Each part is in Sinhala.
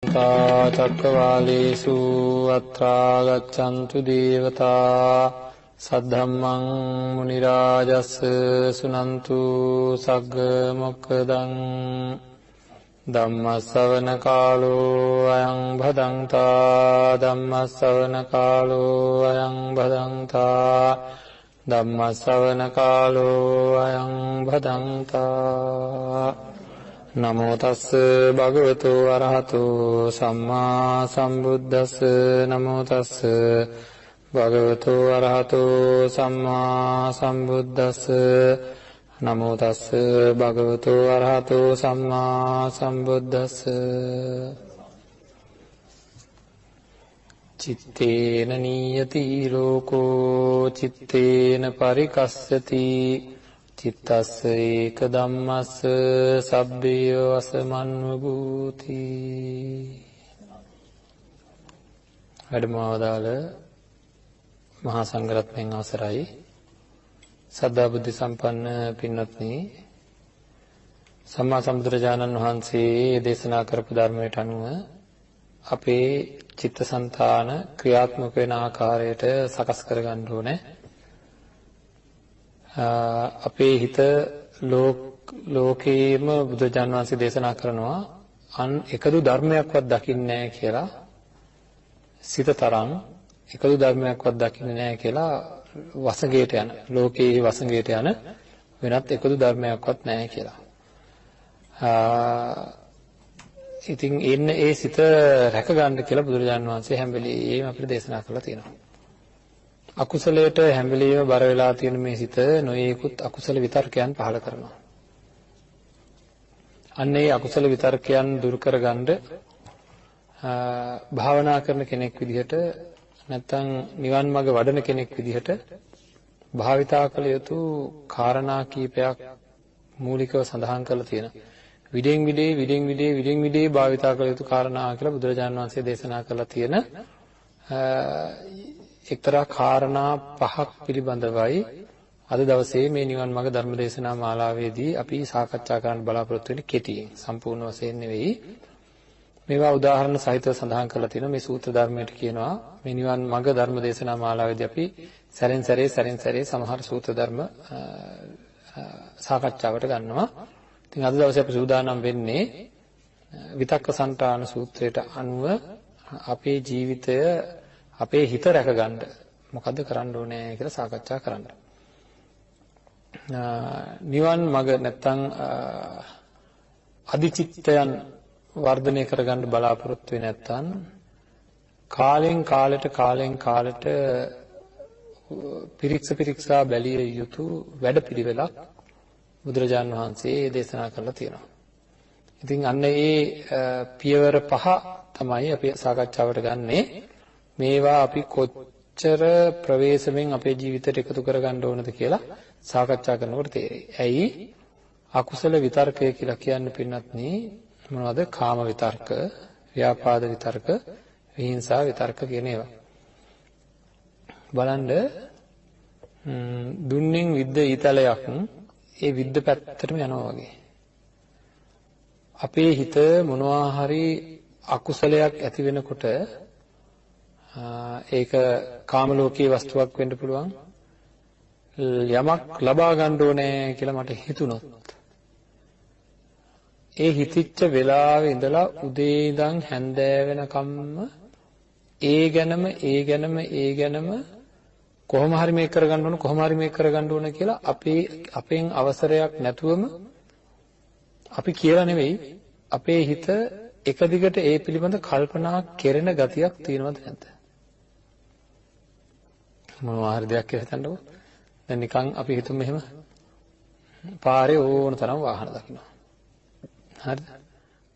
චක්කවාලේසු අත්‍රා ගච්ඡන්තු දේවතා සද්ධම්මං මුනි රාජස් සුනන්තු සග්ග මොක්ඛදං ධම්ම ශ්‍රවණ කාලෝ අයං භදංතා ධම්ම ශ්‍රවණ කාලෝ අයං භදංතා ධම්ම ශ්‍රවණ කාලෝ අයං භදංතා නමෝ තස්ස භගවතු අරහතු සම්මා සම්බුද්දස්ස නමෝ තස්ස භගවතු අරහතු සම්මා සම්බුද්දස්ස නමෝ තස්ස භගවතු අරහතු සම්මා සම්බුද්දස්ස චිත්තේන නීයති ලෝකෝ චිත්තේන පරිකස්සති චිත්තස්ස ඒක ධම්මස්ස සබ්බේ වසමන්වභූති. වැඩමවදාළ මහා සංඝරත්නයන් අවසරයි. සද්ධා බුද්ධ සම්පන්න පින්වත්නි, සම්මා සම්බුදුරජාණන් වහන්සේ දේශනා කරපු ධර්මයට අනුව අපේ චිත්තසංතාන ක්‍රියාත්මක වෙන ආකාරයට සකස් කරගන්න ඕනේ. අපේ හිත ලෝකේම බුදුරජාණන් වහන්සේ දේශනා කරනවා එකදු ධර්මයක්වත් දකින්නේ නැහැ කියලා. සිත තරම් එකදු ධර්මයක්වත් දකින්නේ නැහැ කියලා වසඟයට යන, ලෝකයේ වසඟයට යන වෙනත් එකදු ධර්මයක්වත් නැහැ කියලා. ඉතින් ඒ සිත රැක ගන්න කියලා බුදුරජාණන් වහන්සේ හැම වෙලෙම අපිට දේශනා කරලා තියෙනවා. අකුසලයට හැම වෙලෙම බර වෙලා තියෙන මේ සිත නොයේකුත් අකුසල විතර්කයන් පහළ කරනවා. අන්න ඒ අකුසල විතර්කයන් දුරු කරගන්න භාවනා කරන කෙනෙක් විදිහට නැත්නම් නිවන් මඟ වඩන කෙනෙක් විදිහට භාවිතා කළ යුතු කාරණා කීපයක් මූලිකව සඳහන් කරලා තියෙනවා. විඩෙන් විඩේ භාවිතා කළ යුතු කාරණා කියලා බුදුරජාණන් වහන්සේ දේශනා කරලා තියෙන එක්තරා කාරණා පහක් පිළිබඳවයි අද දවසේ මේ නිවන් මාර්ග ධර්ම දේශනා මාලාවේදී අපි සාකච්ඡා කරන්න බලාපොරොත්තු වෙන්නේ. කෙටියෙන්, සම්පූර්ණ වශයෙන් නෙවෙයි. මේවා උදාහරණ සහිතව සඳහන් කරලා තියෙනවා. මේ සූත්‍ර ධර්මයට කියනවා මේ නිවන් මාර්ග ධර්ම දේශනා මාලාවේදී අපි සැරෙන් සැරේ සමහර සූත්‍ර ධර්ම සාකච්ඡාවට ගන්නවා. ඉතින් අද දවසේ අපි සූදානම් වෙන්නේ විතක්ක සන්තාන සූත්‍රයට අනුව අපේ ජීවිතය, අපේ හිත රැකගන්න මොකද්ද කරන්න ඕනේ කියලා සාකච්ඡා කරන්න. නිවන් මඟ නැත්තම් අධිචිත්තයන් වර්ධනය කරගන්න බලාපොරොත්තු වෙන්නේ නැත්තම් කාලෙන් කාලට පිරික්සා බැලිය යුතු වැඩපිළිවෙලක් බුදුරජාණන් වහන්සේ දේශනා කරලා තියෙනවා. ඉතින් අන්න ඒ පියවර පහ තමයි අපි සාකච්ඡාවට ගන්නේ. මේවා අපි කොච්චර ප්‍රවේශමෙන් අපේ ජීවිතයට එකතු කරගන්න ඕනද කියලා සාකච්ඡා කරනකොට තේරෙයි. ඇයි අකුසල විතර්කය කියලා කියන්නේ පින්වත්නි මොනවද? කාම විතර්ක, ව්‍යාපාද විතර්ක, විහිංසා විතර්ක කියන ඒවා. බලන්න දුන්නින් විද්ද ඊතලයක් ඒ විද්ද පැත්තටම යනවා වගේ. අපේ හිත මොනවා හරි අකුසලයක් ඇති වෙනකොට ඒක කාම ලෝකයේ වස්තුවක් වෙන්න පුළුවන්. යමක් ලබා ගන්න ඕනේ කියලා මට හිතුනොත් ඒ හිතිච්ච වෙලාවේ ඉඳලා උදේ ඉඳන් හැන්දෑ වෙනකම්ම ඒ ගැනම කොහොම හරි මේක කරගන්න ඕන කියලා අපෙන් අවසරයක් නැතුවම අපි කියලා නෙවෙයි අපේ හිත එක දිගට ඒ පිළිබඳ කල්පනා කෙරෙන ගතියක් තියෙනවද නැද්ද? මොනවා හරි දෙයක් කියලා හිතන්නකෝ. දැන් නිකන් අපි හිතමු මෙහෙම පාරේ ඕන තරම් වාහන දකින්නවා. හරිද?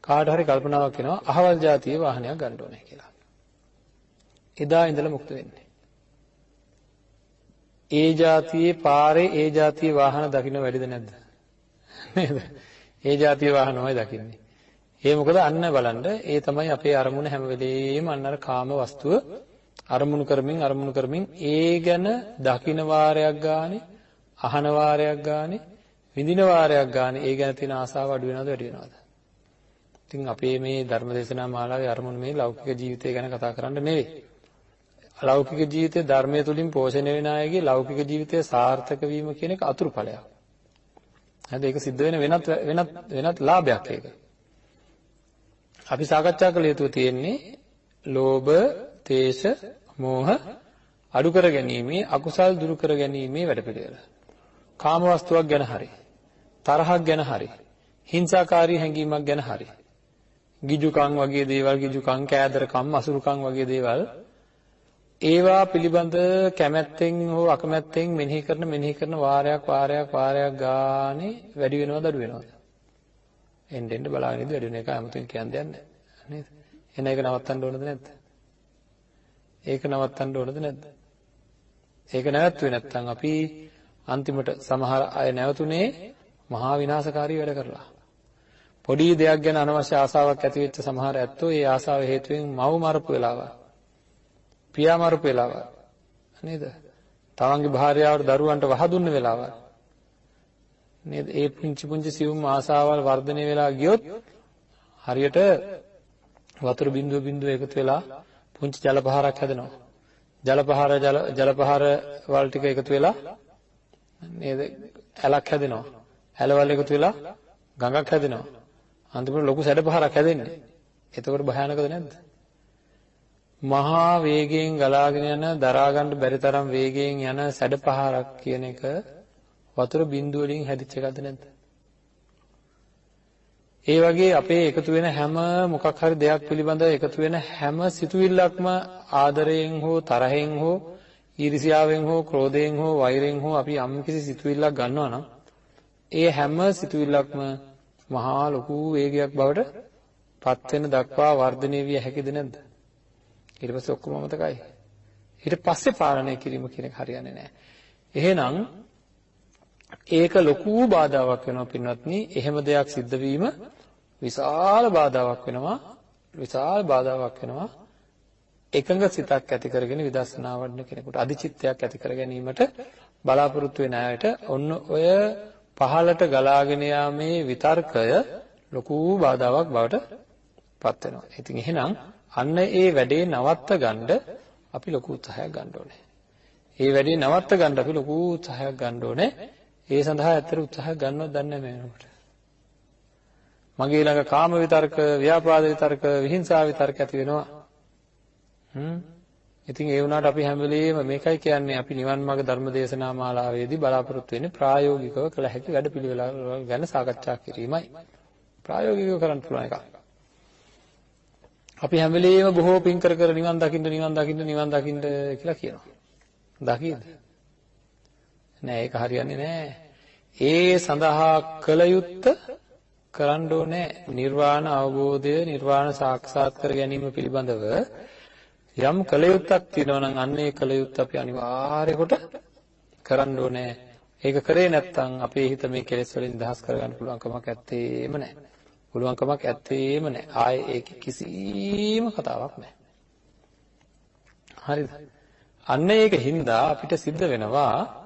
කාට හරි කල්පනාවක් එනවා අහවල් જાතියේ වාහනයක් ගන්න ඕනේ කියලා. එදා ඉඳලා මොකද වෙන්නේ? ඒ જાතියේ පාරේ ඒ જાතියේ වාහන දකින්න වැඩිද නැද්ද? නේද? ඒ જાතියේ වාහනමයි දකින්නේ. ඒ මොකද අන්න බලන්න ඒ තමයි අපේ අරමුණ හැම වෙලේම අන්න අර කාම වස්තුව අරමුණු කරමින් ඒ ගැන දකින්න වාරයක් ගානේ, අහන වාරයක් ගානේ, විඳින වාරයක් ගානේ ඒ ගැන තියෙන ආසාව අඩු වෙනවද වැඩි වෙනවද? ඉතින් අපේ මේ ධර්ම දේශනා මාලාවේ අරමුණ මේ ලෞකික ජීවිතය ගැන කතා කරන්න නෙවෙයි. ලෞකික ජීවිතයේ ධර්මයේ තුලින් පෝෂණය වෙන අයගේ ලෞකික ජීවිතයේ සාර්ථක වීම කියන එක අතුරුඵලයක්. හරිද? ඒක සිද්ධ වෙන වෙනත් ලාභයක් ඒක. අපි සාකච්ඡා කළ යුතු තියෙන්නේ ලෝභ, ද්වේෂ, මෝහ අඩු කර ගැනීමේ, අකුසල් දුරු කර ගැනීමේ වැඩපිළිවෙල. කාම වස්තුවක් ගැන හරි, තරහක් ගැන හරි, හිංසාකාරී හැඟීමක් ගැන හරි, ගිජුකම් වගේ දේවල්, ගිජුකම්, කෑදරකම්, අසුරුකම් වගේ දේවල් ඒවා පිළිබඳ කැමැත්තෙන් හෝ අකමැත්තෙන් මෙනෙහි කරන වාරයක් ගානේ වැඩි වෙනවද අඩු වෙනවද? එන්න බලාගෙන ඉඳි වැඩි වෙන එක 아무තෙන් කියන්න දෙයක් නැහැ නේද? එන එක නවත්තන්න ඕනද නැද්ද? ඒක නවත්තන්න ඕනද නැද්ද? ඒක නැවතුනේ නැත්නම් අපි අන්තිමට සමහර අය නැවතුනේ මහා විනාශකාරී වැඩ කරලා. පොඩි දෙයක් ගැන අනවශ්‍ය ආසාවක් ඇති වෙච්ච සමහර ඇත්තෝ ඒ ආසාව හේතුවෙන් මව මරපු වෙලාව, පියා මරපු වෙලාව නේද? තමන්ගේ භාර්යාවට දරුවන්ට වහ දුන්න වෙලාව නේද? ඒ පුංචි සියුම් ආසාවල් වර්ධනය වෙලා ගියොත් හරියට වතුර බිඳුව එකතු වෙලා පුංචි ජල පහරක් හැදෙනවා. ජල පහර වල ටික එකතු වෙලා නේද? ඇලක් හැදෙනවා. ඇලවල එකතු වෙලා ගඟක් හැදෙනවා. අන්තිමට ලොකු සැඩ පහරක් හැදෙන්නේ. එතකොට භයානකද නැද්ද? මහා වේගයෙන් ගලාගෙන යන, දරා ගන්න බැරි තරම් වේගයෙන් යන සැඩ පහරක් කියන එක වතුර බිඳුව වලින් හැදිච්ච එකක්ද නැද්ද? ඒ වගේ අපේ එකතු වෙන හැම මොකක් හරි දෙයක් පිළිබඳව එකතු වෙන හැම සිතුවිල්ලක්ම ආදරයෙන් හෝ තරහෙන් හෝ ඊර්ෂ්‍යාවෙන් හෝ ක්‍රෝධයෙන් හෝ වෛරයෙන් හෝ අපි යම්කිසි සිතුවිල්ලක් ගන්නවා නම් ඒ හැම සිතුවිල්ලක්ම මහා ලොකු වේගයක් බවට පත් වෙන දක්වා වර්ධනය විය හැකිද නැද්ද? ඊට පස්සේ ඔක්කොම අමතකයි. ඊට පස්සේ පාලනය කිරීම කියන එක හරියන්නේ නැහැ. එහෙනම් ඒක ලොකු බාධාවක් වෙනවා පින්වත්නි. එහෙම දෙයක් සිද්ධ වීම විශාල බාධාවක් වෙනවා. එකඟ සිතක් ඇති කරගෙන විදර්ශනා වඩන කෙනෙකුට, අධිචිත්තයක් ඇති කර ගැනීමට බලාපොරොත්තු වෙන අයට ඔන්න ඔය පහළට ගලාගෙන යාමේ විතර්කය ලොකු බාධාවක් බවට පත් වෙනවා. ඉතින් එහෙනම් අන්න ඒ වැඩේ නවත්ත ගන්න අපි ලොකු උත්සාහයක් ගන්න ඕනේ. ඒ සඳහා ඇත්තට උත්සාහයක් ගන්නවද දන්නේ නැහැ මේ වෙනකොට. මගේ ළඟ කාම විතර්ක, ව්‍යාපාද විතර්ක, විහිංසාව විතර්ක ඇති වෙනවා. ඉතින් ඒ වුණාට අපි හැම වෙලේම මේකයි කියන්නේ, අපි නිවන් මාර්ග ධර්ම දේශනා මාලාවේදී බලාපොරොත්තු වෙන්නේ ප්‍රායෝගිකව කළ හැකි වැඩපිළිවෙළ ගැන සාකච්ඡා කිරීමයි. ප්‍රායෝගිකව කරන්න පුළුවන් එකක්. අපි හැම වෙලේම බොහෝ පින් කර නිවන් දකින්න කියලා කියනවා. දකිද? නෑ, ඒක හරියන්නේ නෑ. ඒ සඳහා කළ යුත්ත කරන්න ඕනේ. නිර්වාණ අවබෝධය, නිර්වාණ සාක්ෂාත් කර ගැනීම පිළිබඳව යම් කළ යුත්තක් තියෙනවා නම් අන්න ඒ කළ යුත්ත අපි අනිවාර්ය කොට කරන්න ඕනේ. ඒක කරේ නැත්නම් අපේ හිත මේ කෙලෙස් වලින් දහස් කරගන්න පුළුවන්කමක් ඇත්තේම නැහැ. ආයේ ඒක කිසිම කතාවක් නැහැ. හරිද? අන්න ඒක හින්දා අපිට සිද්ධ වෙනවා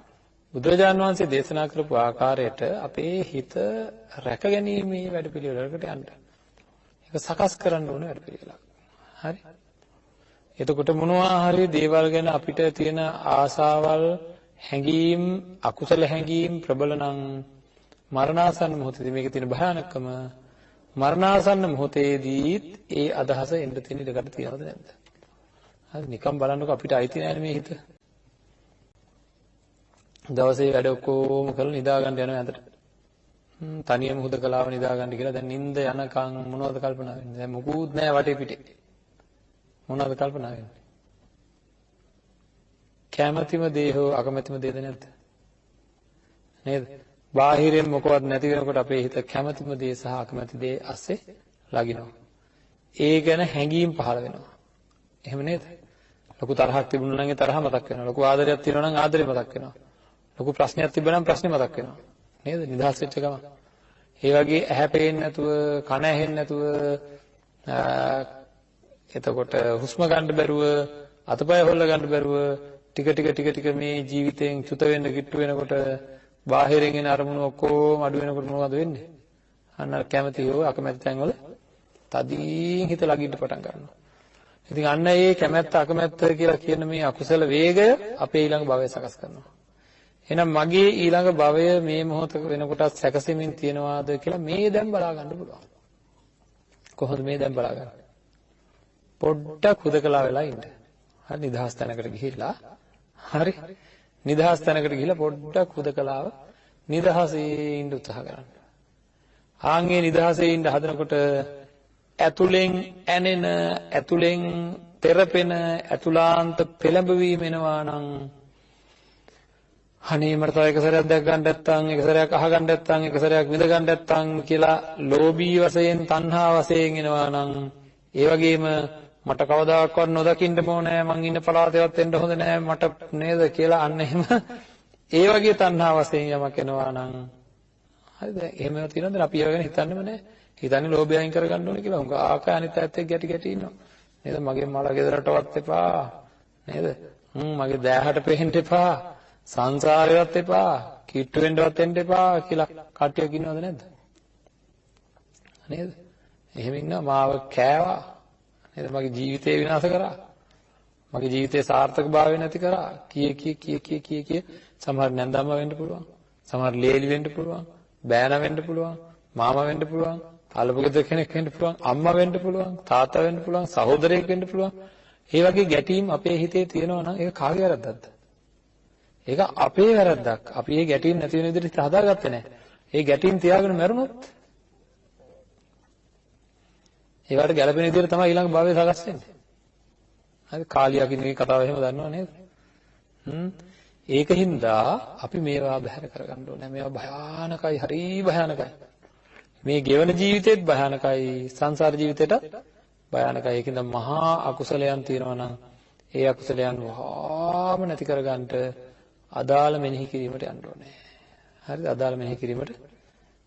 බුදුරජාණන් වහන්සේ දේශනා කරපු ආකාරයට අපේ හිත රැකගැනීමේ වැඩපිළිවෙලකට යන්න. ඒක සකස් කරන්න ඕන වැඩපිළිවෙලක්. හරි? එතකොට මොනවා හරි දේවල් ගැන අපිට තියෙන ආසාවල්, හැඟීම්, අකුසල හැඟීම් ප්‍රබල නම් මරණාසන්න මොහොතේදී මේකේ තියෙන භයානකම, මරණාසන්න මොහොතේදීත් ඒ අදහස එන්න තියෙන ඉඩකට තියනවද නැද්ද? හරි, නිකන් බලන්නකො අපිට අයිති නැහැ මේ හිත. දවසේ වැඩ ඔක්කොම කරලා නිදා ගන්න යනවා ඇඳට. තනියම හුදකලාව නිදා ගන්න කියලා දැන් නිින්ද යනකම් මොනවද කල්පනා වෙන්නේ? දැන් මොකුත් නැහැ වටේ පිටේ. මොනවද කල්පනා වෙන්නේ? කැමැතිම දේ හෝ අකමැතිම දේද නැද්ද? නේද? බාහිරින් මොකවත් නැති වෙනකොට අපේ හිත කැමැතිම දේ සහ අකමැති දේ ASCII ලගිනවා. ඒ ගැන හැඟීම් පහළ වෙනවා. එහෙම නේද? ලොකු තරහක් තිබුණා නම් ඒ තරහ මතක් වෙනවා. ලොකු ආදරයක් තියෙනවා නම් ආදරේ මතක් වෙනවා. ලොකු ප්‍රශ්නයක් තිබුණා නම් ප්‍රශ්නේ මතක් වෙනවා. නේද? නිදහස් වෙච්ච ගමන්. ඒ වගේ ඇහැ පේන්නේ නැතුව, කන ඇහෙන්නේ නැතුව, එතකොට හුස්ම ගන්න බැරුව, අතපය හොල්ල ගන්න බැරුව ටික මේ ජීවිතයෙන් චුත වෙන්න කිට්ටු වෙනකොට, බාහිරින් එන අරමුණු ඔක්කොම අඩු වෙනකොට මොනවද වෙන්නේ? අන්න කැමැති හෝ අකමැති තැන්වල තදින් හිත ලගින්න පටන් ගන්නවා. ඉතින් අන්න ඒ කැමැත්ත අකමැත්ත කියලා කියන මේ අකුසල වේගය අපේ ඊළඟ භවය සකස් කරනවා. එහෙනම් මගේ ඊළඟ භවය මේ මොහොත වෙනකොට සැකසෙමින් තියනවාද කියලා මේ දැන් බලා ගන්න පුළුවන්. කොහොමද මේ දැන් බලා ගන්න? පොඩ්ඩක් හුදකලා වෙලා ඉන්න. හරි නිදහස් තැනකට ගිහිල්ලා හරි නිදහස් තැනකට ගිහිල්ලා පොඩ්ඩක් හුදකලාව නිදහසේ ඉන්න උත්සාහ කරන්න. ආන්ගේ නිදහසේ ඉන්න හදනකොට ඇතුලෙන් ඇනෙන ඇතුලෙන් තෙරපෙන ඇතුලාන්ත පෙළඹවීම එනවා නම් අනේ මට තව එක සැරයක් දැක් ගන්න නැත්තම් එක සැරයක් අහ ගන්න නැත්තම් එක සැරයක් විඳ ගන්න නැත්තම් කියලා ලෝභී වශයෙන් තණ්හා වශයෙන් එනවා නම් ඒ වගේම මට කවදාකවත් නොදකින්න ඕනේ මං ඉන්න පළාතේවත් එන්න හොඳ නෑ මට නේද කියලා අන්න එහෙම ඒ වගේ තණ්හා වශයෙන් යමක් එනවා නම් හරිද එහෙම තියෙනවද අපි ඒව ගැන හිතන්නෙම නෑ හිතන්නේ ලෝභය අයින් කරගන්න ඕනේ කියලා. උංග ආකය අනිත් පැත්තේ ගැටි ගැටි ඉන්නවා. නේද? මගේ මල ගෙදරටවත් එපා. නේද? මගේ දෑහට පෙහෙන්න එපා. සංසාරේවත් එපා. කිට්ටු වෙන්නවත් එන්න එපා කියලා කට්ටියක් ඉන්නවද නැද්ද? නේද? එහෙම ඉන්නවා මාව කෑවා. නේද? මගේ ජීවිතේ විනාශ කරා. මගේ ජීවිතේ සාර්ථකභාවය නැති කරා. කී සමහර නැන්දම්ම වෙන්න පුළුවන්. සමහර ලේලි වෙන්න පුළුවන්. බෑන වෙන්න පුළුවන්. මාමා වෙන්න පුළුවන්. අල්ලපු ගෙදර කෙනෙක් වෙන්න පුළුවන්, අම්මා වෙන්න පුළුවන්, තාත්තා වෙන්න පුළුවන්, සහෝදරයෙක් වෙන්න පුළුවන්. ඒ වගේ ගැටීම් අපේ හිතේ තියෙනවා නම් ඒක කාගේ වැරද්දක්ද? ඒක අපේ වැරද්දක්. අපි මේ ගැටීම් නැති වෙන විදිහට හදාගත්තේ නැහැ. ඒ ගැටීම් තියාගෙන මැරුණොත් ඒවට ගැළපෙන විදිහට තමයි ඊළඟ භවයේ සකස් වෙන්නේ. හරි කාලියා කියන කතාව එහෙම දන්නව නේද? ඒකින්ද අපි මේවා බැහැර කරගන්න ඕනේ. මේවා භයානකයි, හරි භයානකයි. මේ ගෙවන ජීවිතේත් භයානකයි සංසාර ජීවිතේට භයානකයි. ඒකින්ද මහා අකුසලයන් තියෙනවා නම් ඒ අකුසලයන් වහාම නැති කරගන්නට අදාළ මෙනෙහි කිරීමට යන්න ඕනේ. හරිද? අදාළ මෙනෙහි කිරීමට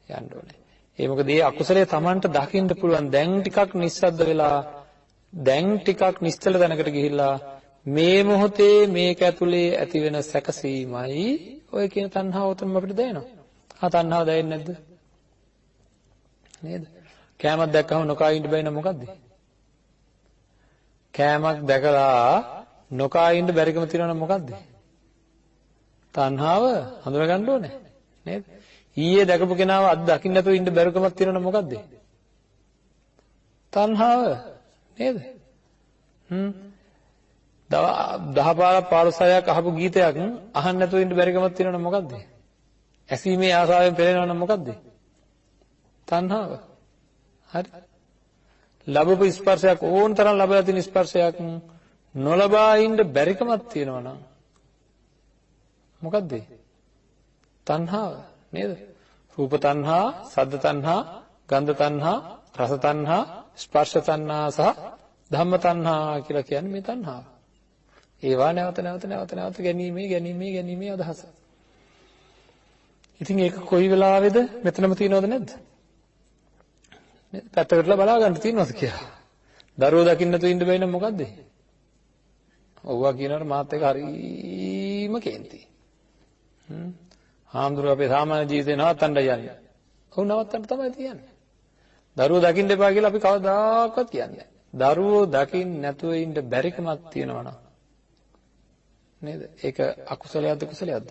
යන්න ඕනේ. ඒ මොකද මේ අකුසලයේ Tamanට දකින්න පුළුවන් දැන් ටිකක් නිස්සද්ද වෙලා දැන් ටිකක් නිශ්චල දැනකට ගිහිල්ලා මේ මොහොතේ මේක ඇතුලේ ඇති වෙන සැකසීමයි ඔය කියන තණ්හාව තමයි අපිට දැනෙනවා. තණ්හාව දැනෙන්නේ නැද්ද? නේද? කෑමක් දැක්කම නොකා ඉන්න බැරි නම් මොකද්ද? කෑමක් දැකලා නොකා ඉන්න බැරිකම තියෙනවා නම් මොකද්ද? තණ්හාව හඳුනා ගන්න ඕනේ. නේද? ඊයේ දැකපු කෙනාව අද දකින්න නැතුව ඉන්න බැරිකමක් තියෙනවා නම් මොකද්ද? තණ්හාව. නේද? 10 පාරක් 15ක් අහපු ගීතයක් අහන්න නැතුව ඉන්න බැරිකමක් තියෙනවා නම් මොකද්ද? ඇසීමේ ආසාවෙන් පෙළෙනවා නම් මොකද්ද? තණ්හාව. හරි. ලැබපු ස්පර්ශයක් ඕන තරම් ලැබලා තියෙන ස්පර්ශයක් නොලබා ඉන්න බැරිකමක් තියෙනවා නම් මොකද්ද? තණ්හාව. නේද? රූප තණ්හා, සද්ද තණ්හා, ගන්ධ තණ්හා, රස තණ්හා, ස්පර්ශ තණ්හා සහ ධම්ම තණ්හා කියලා කියන්නේ මේ තණ්හාව. ඒවා නැවත ගැනීමේ අදහස. ඉතින් ඒක කොයි වෙලාවේද මෙතනම තියෙනවද නැද්ද? පැත්තකටලා බලා ගන්න තියෙනවද කියලා. දරුවෝ දකින්න තු ඉන්න බැයි නම් මොකද්ද? ඔව්වා කියනකොට මාත් එක හරීම කේන්ති. හාමුදුරුවෝ අපේ සාමාන්‍ය ජීවිතේ නවත්තන්න යන්නේ. ඔව් නවත්තන්න තමයි තියන්නේ. දරුවෝ දකින්න එපා කියලා අපි කවදාකවත් කියන්නේ නැහැ. දරුවෝ දකින්න නැතුව ඉන්න බැරිකමක් තියෙනවා නම් නේද? ඒක අකුසලයක්ද කුසලයක්ද?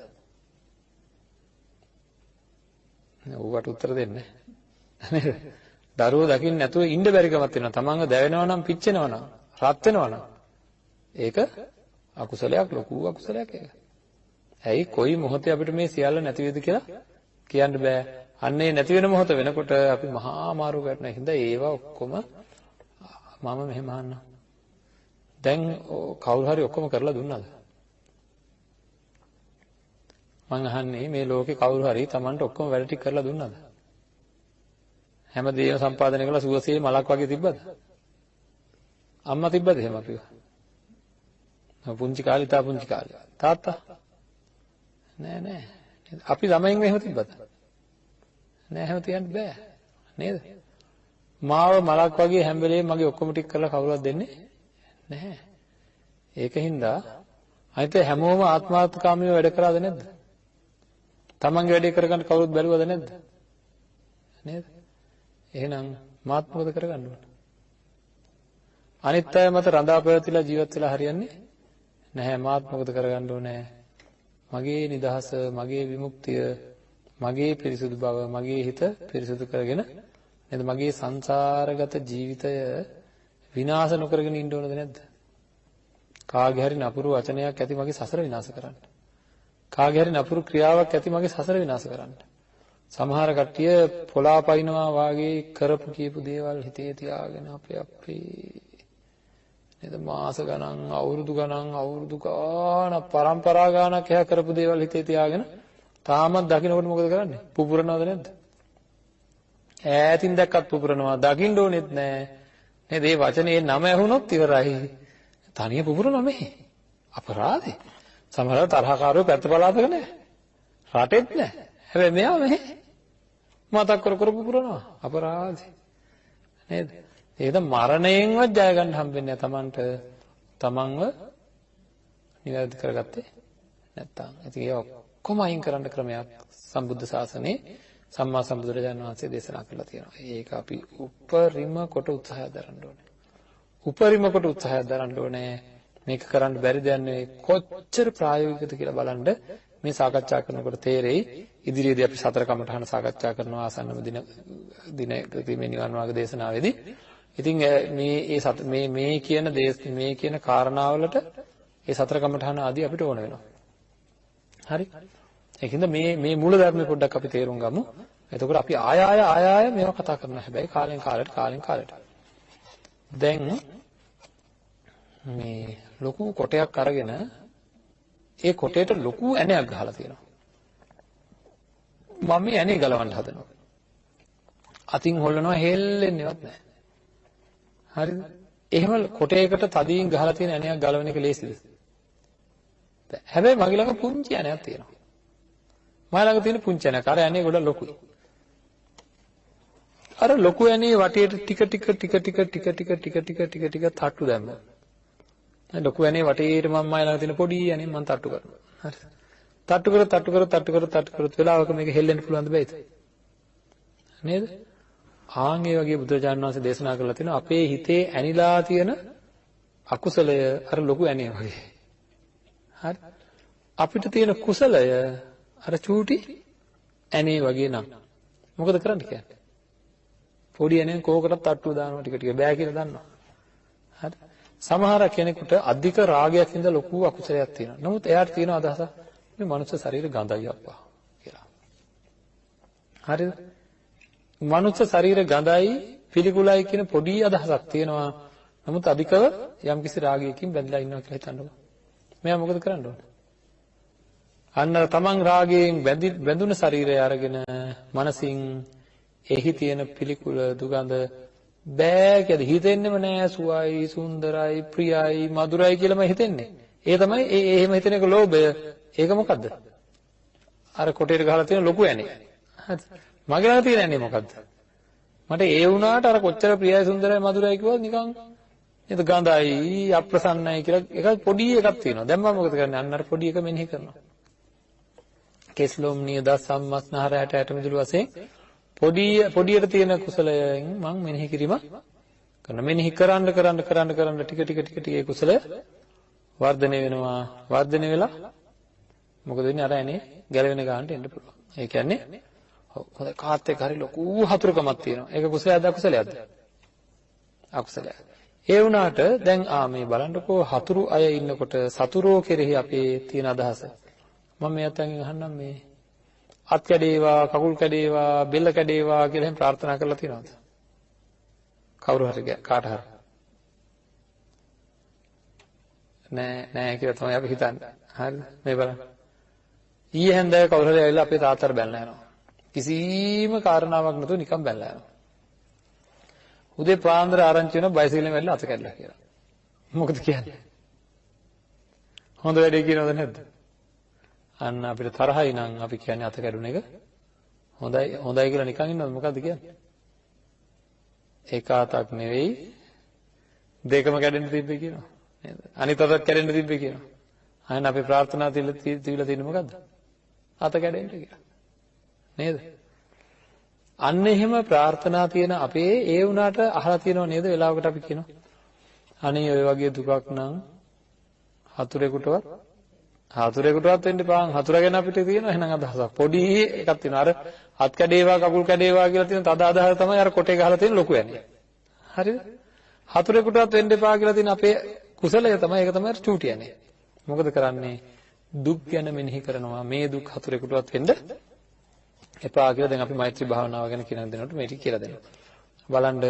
ඔව්වට උත්තර දෙන්නේ නේද? දරුවෝ දකින්න නැතුව ඉන්න බැරිකමක් තියෙනවා. තමන්ව දැවෙනවා නම් පිච්චෙනවා නම් රත් වෙනවා නම් ඒක අකුසලයක් ලොකු අකුසලයක් ඒක. ඇයි කොයි මොහොතේ අපිට මේ සියල්ල නැති වෙයිද කියලා කියන්න බෑ. අන්නේ නැති වෙන මොහොත වෙනකොට අපි මහා අමාරු කරන හින්දා ඒවා ඔක්කොම මම මෙහෙම අහන්නම්. දැන් කවුරු හරි ඔක්කොම කරලා දුන්නාද? මං අහන්නේ මේ ලෝකේ කවුරු හරි Tamanට ඔක්කොම වැඩ ටික කරලා දුන්නාද? හැමදේම සම්පාදනය කරලා සුවසේ මලක් වගේ තිබ්බද? අම්මා තිබ්බද එහෙම අපිව? පුංචි කාලේ තාත්තා නෑ. අපි ළමයින් මෙහෙම තිබ්බද? නෑ එහෙම තියන්න බෑ. නේද? මාව මලක් වගේ හැම වෙලේම මගේ ඔක්කොම ටික කරලා කවුරුවත් දෙන්නේ නැහැ. ඒකින්ද අනිත් හැමෝම ආත්මාර්ථකාමීව වැඩ කරාද නැද්ද? තමන්ගේ වැඩේ කරගන්න කවුරුත් බැලුවද නැද්ද? නේද? එහෙනම් මාත් මොකද කරගන්න ඕන? අනිත් අය මත රඳා පැවතිලා ජීවත් වෙලා හරියන්නේ නැහැ. මාත් මොකද කරගන්න ඕනේ? මගේ නිදහස, මගේ විමුක්තිය, මගේ පිරිසුදු බව, මගේ හිත පිරිසුදු කරගෙන නේද මගේ සංසාරගත ජීවිතය විනාශ නොකරගෙන ඉන්න ඕනද නැද්ද? කාගේ හරි නපුරු වචනයක් ඇති මගේ සසර විනාශ කරන්න. කාගේ හරි නපුරු ක්‍රියාවක් ඇති මගේ සසර විනාශ කරන්න. සමහර කට්ටිය පොලාපයින්නවා වාගේ කරපු කියපු දේවල් හිතේ තියාගෙන අපේ නේද මාස ගණන් අවුරුදු ගානක් පරම්පරා ගානක් එහා කරපු දේවල් හිතේ තියාගෙන තාමත් දකින්නකොට මොකද කරන්නේ? පුපුරනවද නැද්ද? ඈතින් දැක්කත් පුපුරනවා. දකින්න ඕනෙත් නෑ. නේද? මේ වචනේ නම ඇහුනොත් ඉවරයි. තනිය පුපුරනවා මෙහි. අපරාධේ. සමහරව තරහකාරයෝ පැත්ත පලාතක නෑ. රටෙත් නෑ. හැබැයි මෙයා මෙහි මතක් කර පුපුරනවා. අපරාධේ. නේද? ඒක මරණයෙන්වත් ජය ගන්න හම්බෙන්නේ නැහැ Tamanට. Tamanව නිවැරදි කරගත්තේ නැත්තම්. ඉතින් ඒ ඔක්කොම අයින් කරන්න ක්‍රමයක් සම්බුද්ධ ශාසනයේ සම්මා සම්බුදුරජාණන් වහන්සේ දේශනා කරලා තියෙනවා. ඒක අපි උපරිම කොට උත්සාහයක් දරන්න ඕනේ. උපරිම කොට උත්සාහයක් දරන්න ඕනේ. මේක කරන්න බැරි දෙයක් නෙවෙයි. කොච්චර ප්‍රායෝගිකද කියලා බලන්න මේ සාකච්ඡා කරනකොට තේරෙයි. ඉදිරියේදී අපි සතර කමඨහන සාකච්ඡා කරනවා ආසන්නම දිනකදී මේ නිවන් මාර්ග දේශනාවේදී. ඉතින් මේ කියන කාරණාවලට ඒ සතර කමඨහන ආදී අපිට ඕන වෙනවා. හරි? ඒකින්ද මේ මූල ධර්ම පොඩ්ඩක් අපි තේරුම් ගමු. එතකොට අපි ආය මේවා කතා කරනවා. හැබැයි කාලෙන් කාලයට. දැන් මේ ලොකු කොටයක් අරගෙන ඒ කොටේට ලොකු ඇණයක් ගහලා තියෙනවා. මම මේ ඇණේ ගලවන්න හදනවා. අතින් හොල්ලනවා හෙල්ලෙන්නේවත් නැහැ. හරිද? එහෙම කොටයකට තදින් ගහලා තියෙන ඇණයක් ගලවන එක ලේසිද? හැබැයි මගේ ළඟ පුංචි ඇණයක් තියෙනවා. මා ළඟ තියෙන පුංචි ඇණයක් අර ඇණේ ගොඩක් ලොකුයි. අර ලොකු ඇණේ වටේට ටික තට්ටු දැම්මා. ලොකු ඇණේ වටේට මම මා ළඟ තියෙන පොඩි ඇණේ මම තට්ටු කරනවා. හරි. තට්ටු කර වෙලාවක මේක හෙල්ලෙන්න පුළුවන්ද බෑද? නේද? ආන් ඒ වගේ බුදුරජාණන් වහන්සේ දේශනා කරලා තිනවා අපේ හිතේ ඇනිලා තියෙන අකුසලය අර ලොකු ඇණේ වගේ. හරි. අපිට තියෙන කුසලය අර චූටි ඇණේ වගේ නම් මොකද කරන්න කියන්නේ? පොඩි ඇණෙන් කෝකටත් තට්ටුව දානවා ටික බෑ කියලා දන්නවා. හරි. සමහර කෙනෙකුට අධික රාගයක් හින්දා ලොකු අකුසලයක් තියෙනවා. නමුත් එයාට තියෙන අදහස මේ මනුස්ස ශරීර ගඳයි අප්පා කියලා. හරිද? මනුස්ස ශරීර ගඳයි පිළිකුලයි කියන පොඩි අදහසක් තියෙනවා. නමුත් අධිකව යම්කිසි රාගයකින් බැඳලා ඉන්නවා කියලා හිතන්නකො. මෙයා මොකද කරන්න ඕන? අන්න තමන් රාගයෙන් බැඳුන ශරීරය අරගෙන මනසින් එහි තියෙන පිළිකුල දුගඳ බෑ කියලා හිතෙන්නෙම නෑ සුවයි සුන්දරයි ප්‍රියයි මధుරයි කියලාම හිතෙන්නේ. ඒ තමයි එහෙම හිතන එක ලෝභය. ඒක මොකද්ද? අර කොටේට ගහලා තියෙන ලොකු ඇනේ. හරි. මගේ ළඟ තියෙන ඇනේ මොකද්ද? මට ඒ වුණාට අර කොච්චර ප්‍රියයි සුන්දරයි මధుරයි කිව්වොත් නිකන් නේද ගඳයි අප්‍රසන්නයි කියලා එක පොඩි එකක් තියෙනවා. දැන් මම මොකද කරන්නේ? අන්න අර පොඩි එක මෙනෙහි කරනවා. කෙස්ලොම් නියද සම්මස්නහර ඇට මිදුළු වශයෙන් පොඩියට තියෙන කුසලයෙන් මම මෙනෙහි කිරීම කරන මෙනෙහි කරන්න ටික ඒ කුසලය වර්ධනය වෙනවා. වර්ධනය වෙලා මොකද වෙන්නේ? අර ඇනේ ගැලවෙන ගන්නට එන්න පුළුවන්. ඒ කියන්නේ හොඳ කාත් එක්ක හරි ලොකු හතුරුකමක් තියෙනවා. ඒක කුසලයක්ද අකුසලයක්ද? අකුසලයක්. ඒ වුණාට දැන් මේ බලන්නකෝ හතුරු අය ඉන්නකොට සතුරෝ කෙරෙහි අපේ තියෙන අදහස. මම මේ අතෙන් අහන්නම් මේ අත් කැඩේවා, කකුල් කැඩේවා, බෙල්ල කැඩේවා කියලා එහෙම ප්‍රාර්ථනා කරලා තියෙනවද? කවුරු හරි කාට හරි නෑ කියලා තමයි අපි හිතන්නේ. හරිද? මේ බලන්න. ඊයේ හැන්දෑව කවුරු හරි ඇවිල්ලා අපේ තාත්තට බැලලා යනවා. කිසිම කාරණාවක් නැතුව නිකන් බැලලා යනවා. උදේ පාන්දර ආරංචි වෙනවා බයිසිකලෙන් වැටලා අත කැඩලා කියලා. මොකද කියන්නේ? හොඳ වැඩේ කියනවද නැද්ද? අන්න අපිට තරහයි නම් අපි කියන්නේ අත කැඩුන එක හොඳයි කියලා නිකන් ඉන්නවද? මොකද්ද කියන්නේ? ඒකාතක් නෙවෙයි දෙකම කැඩෙන්න තිබ්බේ කියනවා. නේද? අනිත් අතත් කැඩෙන්න තිබ්බේ කියනවා. අයන අපි ප්‍රාර්ථනා තියලා තියෙන්නේ මොකද්ද? අත කැඩෙන්න කියලා. නේද? අන්න එහෙම ප්‍රාර්ථනා තියෙන අපේ ඒ වුණාට අහලා තියෙනව නේද? වෙලාවකට අපි කියනවා අනේ ඔය වගේ දුකක් නම් හතුරෙකුටවත් වෙන්න එපා. හතුරා ගැන අපිට තියෙන එහෙනම් අදහසක්. පොඩි එකක් තියෙනවා. අර හත් කැඩේවා කකුල් කැඩේවා කියලා තියෙන තද අදහස තමයි අර කොටේ ගහලා තියෙන ලොකු යන්නේ. හරිද? හතුරෙකුටවත් වෙන්න එපා කියලා තියෙන අපේ කුසලය තමයි ඒක තමයි චූටි යන්නේ. මොකද කරන්නේ? දුක් ගැන මෙනෙහි කරනවා. මේ දුක් හතුරෙකුටවත් වෙන්න එපා කියලා දැන් අපි මෛත්‍රී භාවනාව ගැන කියන දෙනකොට මේක කියලා දෙනවා. බලන්න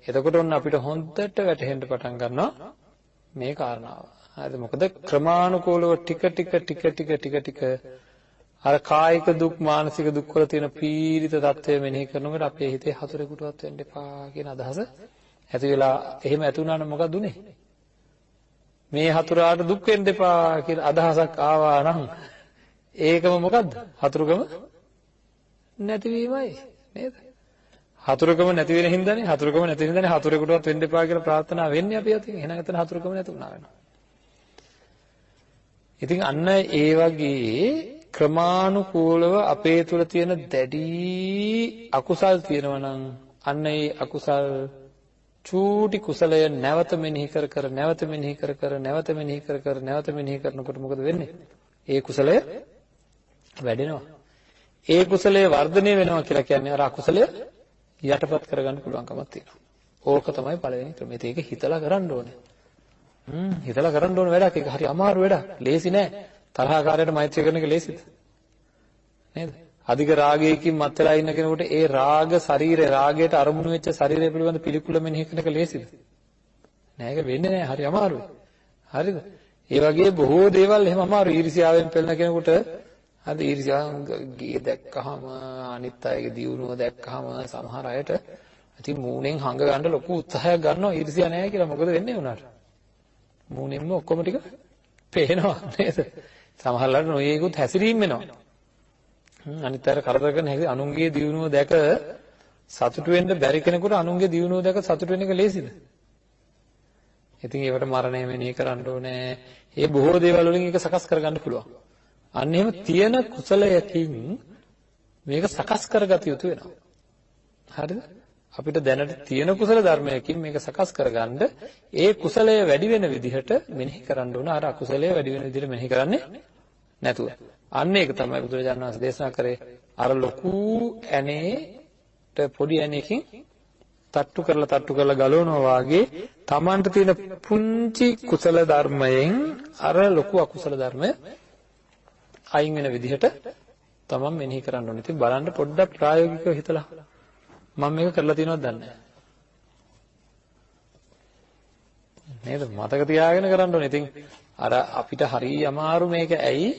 එතකොට ඔන්න අපිට හොඳට වැටහෙන්න පටන් ගන්නවා මේ කාරණාව. හරිද? මොකද ක්‍රමානුකූලව ටික අර කායික දුක් මානසික දුක් වල තියෙන පීඩිත තත්ත්වය මෙනෙහි කරනකොට අපේ හිතේ හතුරෙකුටවත් වෙන්න එපා කියන අදහස ඇති වෙලා එහෙම ඇති වුණා නම් මොකද උනේ? මේ හතුරාට දුක් වෙන්න එපා කියලා අදහසක් ආවා නම් ඒකම මොකද්ද? හතුරුකම නැතිවීමයි නේද? හතුරුකම නැති වෙන හින්දානේ හතුරෙකුටවත් වෙන්න එපා කියලා ප්‍රාර්ථනා වෙන්නේ අපි අතින්. එහෙනම් එතන හතුරුකම නැති වුණා වෙනවා. ඉතින් අන්න ඒ වගේ ක්‍රමානුකූලව අපේ තුල තියෙන දැඩි අකුසල් තියෙනවා නම් අන්න ඒ අකුසල් චූටි කුසලය නැවත මෙනෙහි කරනකොට මොකද වෙන්නේ? ඒ කුසලය වැඩෙනවා. ඒ කුසලය වර්ධනය වෙනවා කියලා කියන්නේ අර අකුසලය යටපත් කරගන්න පුළුවන්කමක් තියෙනවා. ඕක තමයි පළවෙනි ක්‍රමය. ඒක හිතලා කරන්න ඕනේ. හිතලා කරන්න ඕන වැඩක්. ඒක හරි අමාරු වැඩක්. ලේසි නෑ. තරහකාරයට මෛත්‍රී කරන එක ලේසිද? නේද? අධික රාගයකින් මත් වෙලා ඉන්න කෙනෙකුට ඒ රාගයට අරමුණු වෙච්ච ශරීරය පිළිබඳ පිළිකුල මෙනෙහි කරන එක ලේසිද? නෑ. ඒක වෙන්නේ නෑ. හරි අමාරුයි. හරිද? ඒ වගේ බොහෝ දේවල් එහෙම අමාරුයි. ඊර්ෂ්‍යාවෙන් පෙළෙන කෙනෙකුට හරි ඊර්ෂ්‍යාවෙන් ගේ දැක්කහම අනිත් අයගේ දියුණුව දැක්කහම සමහර අයට ඉතින් මූණෙන් හංග ගන්න ලොකු උත්සාහයක් ගන්නවා ඊර්ෂ්‍යා නෑ කියලා. මොකද වෙන්නේ උනාට? මූණෙන්ම ඔක්කොම ටික පේනවා නේද? සමහරවල්ලාට නොයේකුත් හැසිරීම වෙනවා. අනිත් අය කරදර කරන හැටි අනුන්ගේ දියුණුව දැක සතුටු වෙන්න බැරි කෙනෙකුට අනුන්ගේ දියුණුව දැක සතුටු වෙන්න එක ලේසිද? ඉතින් ඒවට මරණය මෙනෙහි කරන්න ඕනේ. ඒ බොහෝ දේවල් වලින් ඒක සකස් කරගන්න පුළුවන්. අන්න එහෙම තියෙන කුසලයකින් මේක සකස් කරගත යුතු වෙනවා. හරිද? අපිට දැනට තියෙන කුසල ධර්මයකින් මේක සකස් කරගන්න ඒ කුසලය වැඩි වෙන විදිහට මෙනෙහි කරන්න ඕන. අර අකුසලය වැඩි වෙන විදිහට මෙනෙහි කරන්නේ නැතුව. අන්න ඒක තමයි බුදුරජාණන් වහන්සේ දේශනා කරේ. අර ලොකු ඇනේට පොඩි ඇනේකින් තට්ටු කරලා ගලවනවා වාගේ Tamanට තියෙන පුංචි කුසල ධර්මයෙන් අර ලොකු අකුසල ධර්මය අයින් වෙන විදිහට Taman මෙනෙහි කරන්න ඕනේ. ඉතින් බලන්න පොඩ්ඩක් ප්‍රායෝගිකව හිතලා මම මේක කරලා තියෙනවද දන්නේ නැහැ. නේද? මතක තියාගෙන කරන්න ඕනේ. ඉතින් අර අපිට හරිය අමාරු මේක ඇයි?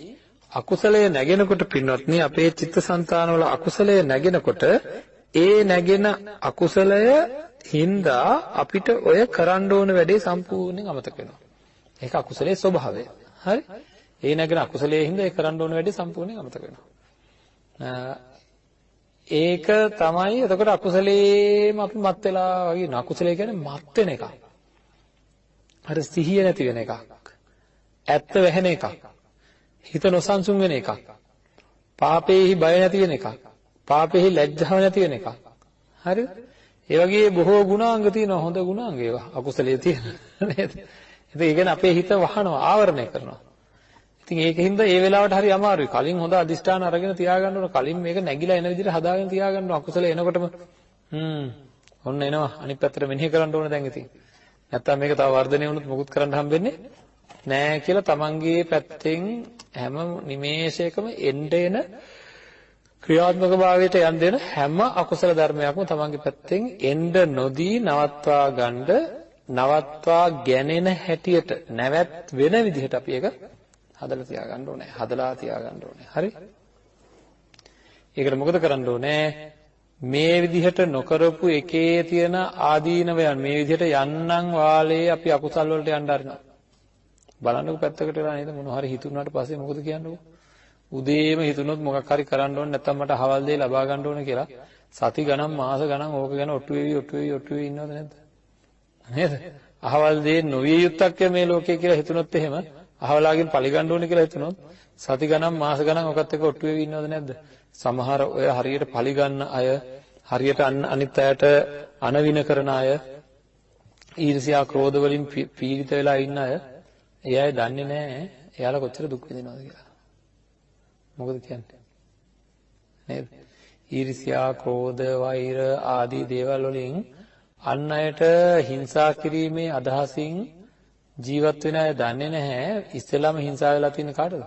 අකුසලයේ නැගෙනකොට පින්වත්නි අපේ චිත්තසංතානවල අකුසලයේ නැගෙනකොට ඒ නැගෙන අකුසලය හින්දා අපිට ඔය කරන්න ඕන වැඩේ සම්පූර්ණයෙන් අමතක වෙනවා. ඒක අකුසලයේ ස්වභාවය. හරි? ඒ නැගෙන අකුසලයේ හින්දා ඒ කරන්න ඕන වැඩේ සම්පූර්ණයෙන් අමතක වෙනවා. ඒක තමයි එතකොට අකුසලයේම අපි මත් වෙලා වගේ න අකුසලයේ කියන්නේ මත් වෙන එකක්. අර සිහිය නැති වෙන එකක්. ඇත්ත වැහෙන එකක්. හිත නොසන්සුන් වෙන එකක්. පාපේහි බය නැති වෙන එකක්. පාපේහි ලැජ්ජාව නැති වෙන එකක්. හරිද? ඒ වගේ බොහෝ ගුණාංග තියෙනවා. හොඳ ගුණාංග ඒවා අකුසලයේ තියෙන නේද? ඉතින් ඒ කියන්නේ අපේ හිත වහනවා, ආවරණය කරනවා. ඉතින් ඒකින්ද ඒ වෙලාවට හරි අමාරුයි. කලින් හොඳ අදිෂ්ඨාන අරගෙන තියාගන්න ඕන. කලින් මේක නැగిලා එන විදිහට හදාගෙන තියාගන්න ඕන. අකුසල එනකොටම ඔන්න එනවා. අනිත් පැත්තට මෙනෙහි කරන්න ඕන දැන් ඉතින්. නැත්තම් මේක තව වර්ධනය වුණොත් මොකුත් කරන්න හම්බෙන්නේ නෑ කියලා තමන්ගේ පැත්තෙන් හැම නිමේෂයකම එන්න ක්‍රියාත්මක භාවයට යන්න දෙන හැම අකුසල ධර්මයක්ම තමන්ගේ පැත්තෙන් එන්න නොදී නවත්වා ගැනෙන හැටියට නැවත් වෙන විදිහට අපි ඒක හදලා තියාගන්න ඕනේ. හරි? ඒකට මොකද කරන්න ඕනේ? මේ විදිහට නොකරපු එකේ තියෙන ආදීනවයන් මේ විදිහට යන්නම් වාලේ අපි අකුසල් වලට යන්න හරිනවා. බලන්නකො පැත්තකට වෙලා නේද මොන හරි හිතුණාට පස්සේ මොකද කියන්නේ? උදේම හිතුනොත් මොකක් හරි කරන්න ඕනේ නැත්නම් මට හවල් දෙය ලබා ගන්න ඕනේ කියලා සති ගණන් මාස ගණන් ඕක ගැන ඔට්ටු වෙවි ඉන්නවද නැද්ද? නේද? අහවල් දෙය නොවිය යුත්තක් මේ ලෝකේ කියලා හිතුනොත් එහෙම අහවලාගෙන් පරිගන්න ඕනේ කියලා හිතුනොත් සති ගණන් මාස ගණන් ඔකත් එක්ක ඔට්ටු වෙවි ඉන්නවද නැද්ද? සමහර ඔය හරියට පරිගන්න අය, හරියට අනිත් අයට අනවින කරන අය, ඊර්ෂ්‍යා ක්‍රෝධ වලින් පීඩිත වෙලා ඉන්න අය ඒ අය දන්නේ නැහැ එයාලා කොච්චර දුක් විඳිනවද කියලා. මොකද කියන්නේ? නේද? ඊර්ෂ්‍යා ක්‍රෝධ වෛර ආදී දේවල් වලින් අන් අයට හිංසා කිරීමේ අදහසින් ජීවත් වෙන අය දන්නේ නැහැ ඉස්සෙල්ලාම හිංසා වෙලා තියෙන කාටද?